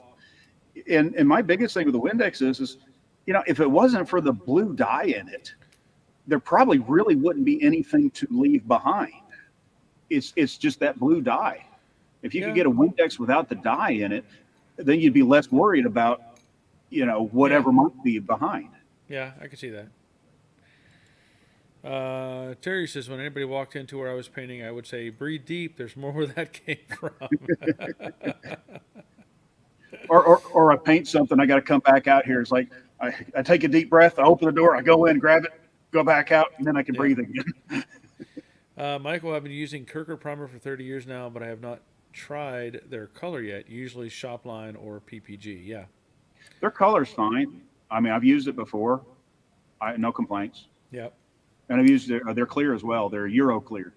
Speaker 2: And my biggest thing with the Windex is if it wasn't for the blue dye in it, there probably really wouldn't be anything to leave behind. It's just that blue dye. If you could get a Windex without the dye in it, then you'd be less worried about whatever might be behind.
Speaker 1: Yeah, I can see that. Terry says, when anybody walked into where I was painting, I would say, breathe deep. There's more where that came from.
Speaker 2: or I paint something, I got to come back out here. It's like I take a deep breath, I open the door, I go in, grab it, go back out, and then I can breathe again.
Speaker 1: Michael, I've been using Kirker primer for 30 years now, but I have not tried their color yet, usually Shopline or PPG. Yeah.
Speaker 2: Their color's fine. I mean, I've used it before. No complaints.
Speaker 1: Yep.
Speaker 2: And I've used they're clear as well. They're Euro clear.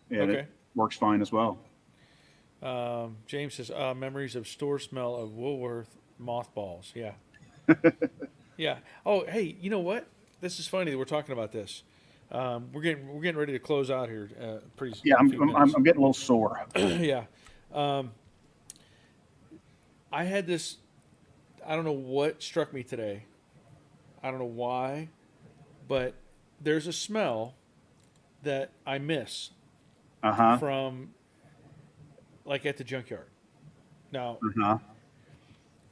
Speaker 2: And it works fine as well.
Speaker 1: James says, memories of store smell of Woolworth mothballs. Yeah. Yeah. Oh, hey, you know what? This is funny that we're talking about this. We're getting ready to close out here. Pretty.
Speaker 2: Yeah, I'm getting a little sore.
Speaker 1: Yeah. I had this. I don't know what struck me today. I don't know why, but there's a smell that I miss from, like, at the junkyard. Now,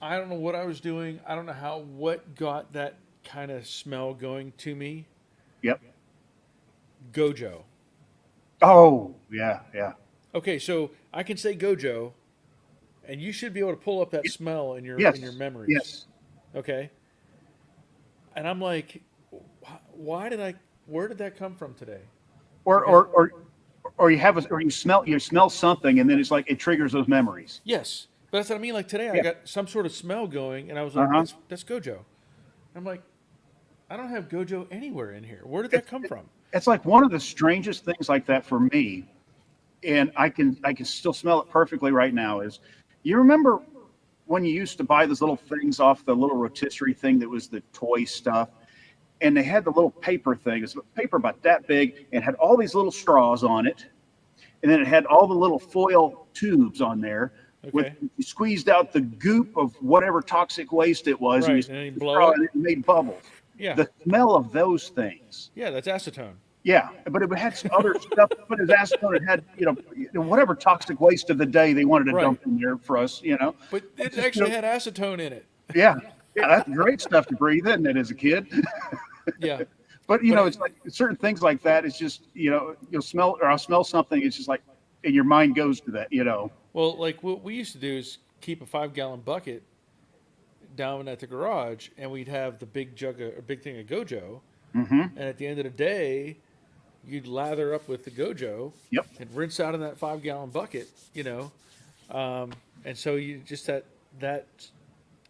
Speaker 1: I don't know what I was doing. I don't know what got that kind of smell going to me.
Speaker 2: Yep.
Speaker 1: Gojo.
Speaker 2: Oh, yeah.
Speaker 1: Okay, so I can say Gojo, and you should be able to pull up that smell in your memories.
Speaker 2: Yes.
Speaker 1: Okay. And I'm like, where did that come from today?
Speaker 2: Or you smell something, and then it's like it triggers those memories.
Speaker 1: Yes, but that's what I mean. Like today, I got some sort of smell going, and I was like, that's Gojo. I'm like, I don't have Gojo anywhere in here. Where did that come from?
Speaker 2: It's like one of the strangest things like that for me, and I can still smell it perfectly right now. Is you remember when you used to buy those little things off the little rotisserie thing that was the toy stuff, and they had the little paper thing. It's paper about that big and had all these little straws on it, and then it had all the little foil tubes on there. You squeezed out the goop of whatever toxic waste it was,
Speaker 1: and you blow it,
Speaker 2: and it made bubbles.
Speaker 1: Yeah,
Speaker 2: the smell of those things.
Speaker 1: Yeah, that's acetone.
Speaker 2: Yeah, but it had some other stuff. But it was acetone. It had whatever toxic waste of the day they wanted to dump in there for us.
Speaker 1: But it actually had acetone in it.
Speaker 2: Yeah, that's great stuff to breathe in. That as a kid.
Speaker 1: Yeah.
Speaker 2: But it's like certain things like that. It's just you'll smell, or I'll smell something. It's just like, and your mind goes to that.
Speaker 1: Well, like what we used to do is keep a 5-gallon bucket down at the garage, and we'd have the big big thing of Gojo. And at the end of the day, you'd lather up with the Gojo.
Speaker 2: Yep.
Speaker 1: And rinse out in that 5-gallon bucket. And so you just that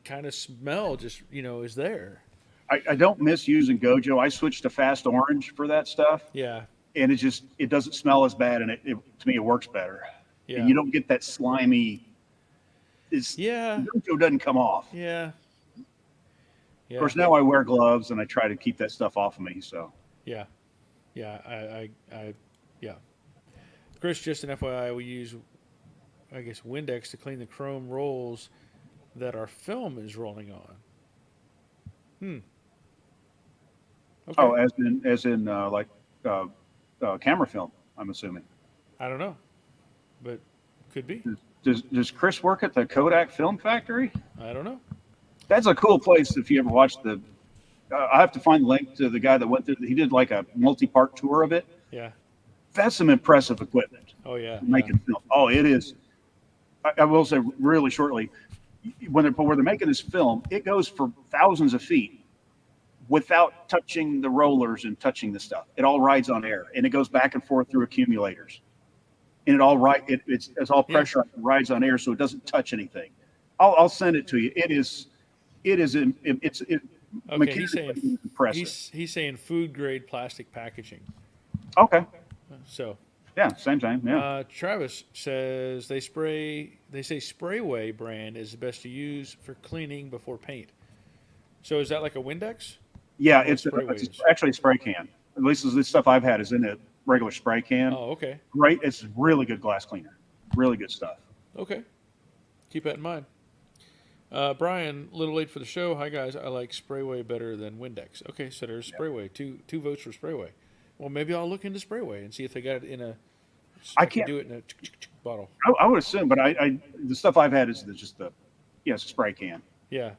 Speaker 1: kind of smell just is there.
Speaker 2: I don't miss using Gojo. I switched to Fast Orange for that stuff.
Speaker 1: Yeah.
Speaker 2: And it doesn't smell as bad, and to me it works better.
Speaker 1: Yeah.
Speaker 2: And you don't get that slimy. Gojo doesn't come off.
Speaker 1: Yeah.
Speaker 2: Of course, now I wear gloves and I try to keep that stuff off of me. So.
Speaker 1: Yeah. Chris, just an FYI, we use, I guess, Windex to clean the chrome rolls that our film is rolling on. Okay.
Speaker 2: Oh, as in like camera film, I'm assuming.
Speaker 1: I don't know, but could be.
Speaker 2: Does Chris work at the Kodak Film Factory?
Speaker 1: I don't know.
Speaker 2: That's a cool place if you ever watched the I have to find the link to the guy that went through. He did like a multi-part tour of it.
Speaker 1: Yeah.
Speaker 2: That's some impressive equipment.
Speaker 1: Oh yeah.
Speaker 2: Making film. Oh, it is. I will say really shortly, where they're making this film, it goes for thousands of feet without touching the rollers and touching the stuff. It all rides on air, and it goes back and forth through accumulators, and it's all pressure. It rides on air, so it doesn't touch anything. I'll send it to you. It's
Speaker 1: Okay, he's saying
Speaker 2: impressive.
Speaker 1: he's saying food grade plastic packaging.
Speaker 2: Okay.
Speaker 1: So
Speaker 2: Yeah, same thing. Yeah.
Speaker 1: Travis says they say Sprayway brand is the best to use for cleaning before paint. So is that like a Windex?
Speaker 2: Yeah,
Speaker 1: Or
Speaker 2: it's
Speaker 1: Sprayway is?
Speaker 2: actually a spray can. At least the stuff I've had is in a regular spray can.
Speaker 1: Oh, okay.
Speaker 2: Great. It's really good glass cleaner. Really good stuff.
Speaker 1: Okay. Keep that in mind. Brian, a little late for the show. Hi guys, I like Sprayway better than Windex. Okay, so there's Sprayway. Two votes for Sprayway. Well, maybe I'll look into Sprayway and see if they got it in a.
Speaker 2: I
Speaker 1: can
Speaker 2: can't
Speaker 1: do it in a bottle.
Speaker 2: I would assume, but the stuff I've had is just it's a spray can.
Speaker 1: Yeah.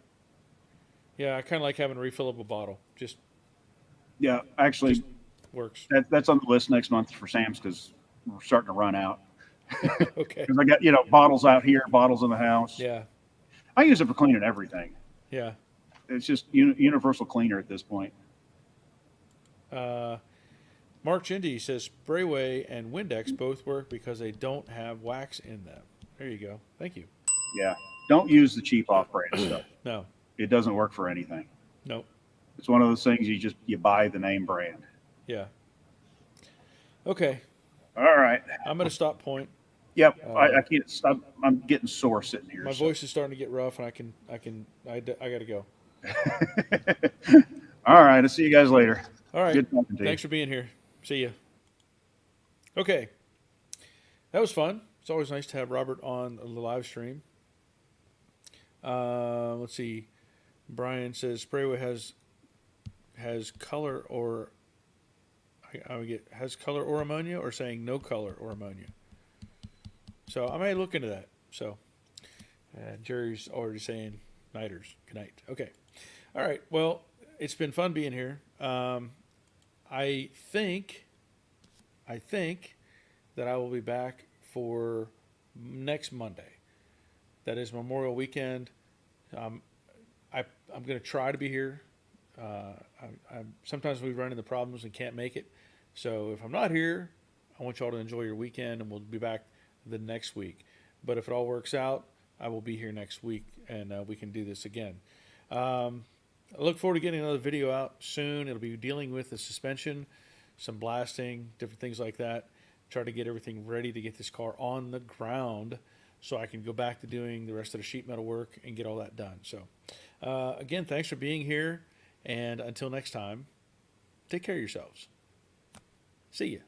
Speaker 1: Yeah, I kind of like having a refillable bottle. Just
Speaker 2: Yeah, actually,
Speaker 1: works.
Speaker 2: that's on the list next month for Sam's because we're starting to run out.
Speaker 1: Okay.
Speaker 2: Because I got bottles out here, bottles in the house.
Speaker 1: Yeah.
Speaker 2: I use it for cleaning everything.
Speaker 1: Yeah.
Speaker 2: It's just universal cleaner at this point.
Speaker 1: Mark Chindy says Sprayway and Windex both work because they don't have wax in them. There you go. Thank you.
Speaker 2: Yeah, don't use the cheap off-brand stuff.
Speaker 1: No.
Speaker 2: It doesn't work for anything.
Speaker 1: Nope.
Speaker 2: It's one of those things you buy the name brand.
Speaker 1: Yeah. Okay.
Speaker 2: All right.
Speaker 1: I'm at a stop point.
Speaker 2: Yep. I can't stop. I'm getting sore sitting here.
Speaker 1: My voice is starting to get rough, and I got to go.
Speaker 2: All right. I'll see you guys later.
Speaker 1: All right.
Speaker 2: Good talking to you.
Speaker 1: Thanks for being here. See you. Okay. That was fun. It's always nice to have Robert on the live stream. Let's see. Brian says Sprayway has color or has color or ammonia, or saying no color or ammonia. So I may look into that. So Jerry's already saying nighters. Good night. Okay. All right. Well, it's been fun being here. I think that I will be back for next Monday. That is Memorial Weekend. I'm going to try to be here. Sometimes we run into problems and can't make it. So if I'm not here, I want y'all to enjoy your weekend, and we'll be back the next week. But if it all works out, I will be here next week, and we can do this again. I look forward to getting another video out soon. It'll be dealing with the suspension, some blasting, different things like that. Try to get everything ready to get this car on the ground so I can go back to doing the rest of the sheet metal work and get all that done. So, again, thanks for being here. And until next time, take care of yourselves. See ya.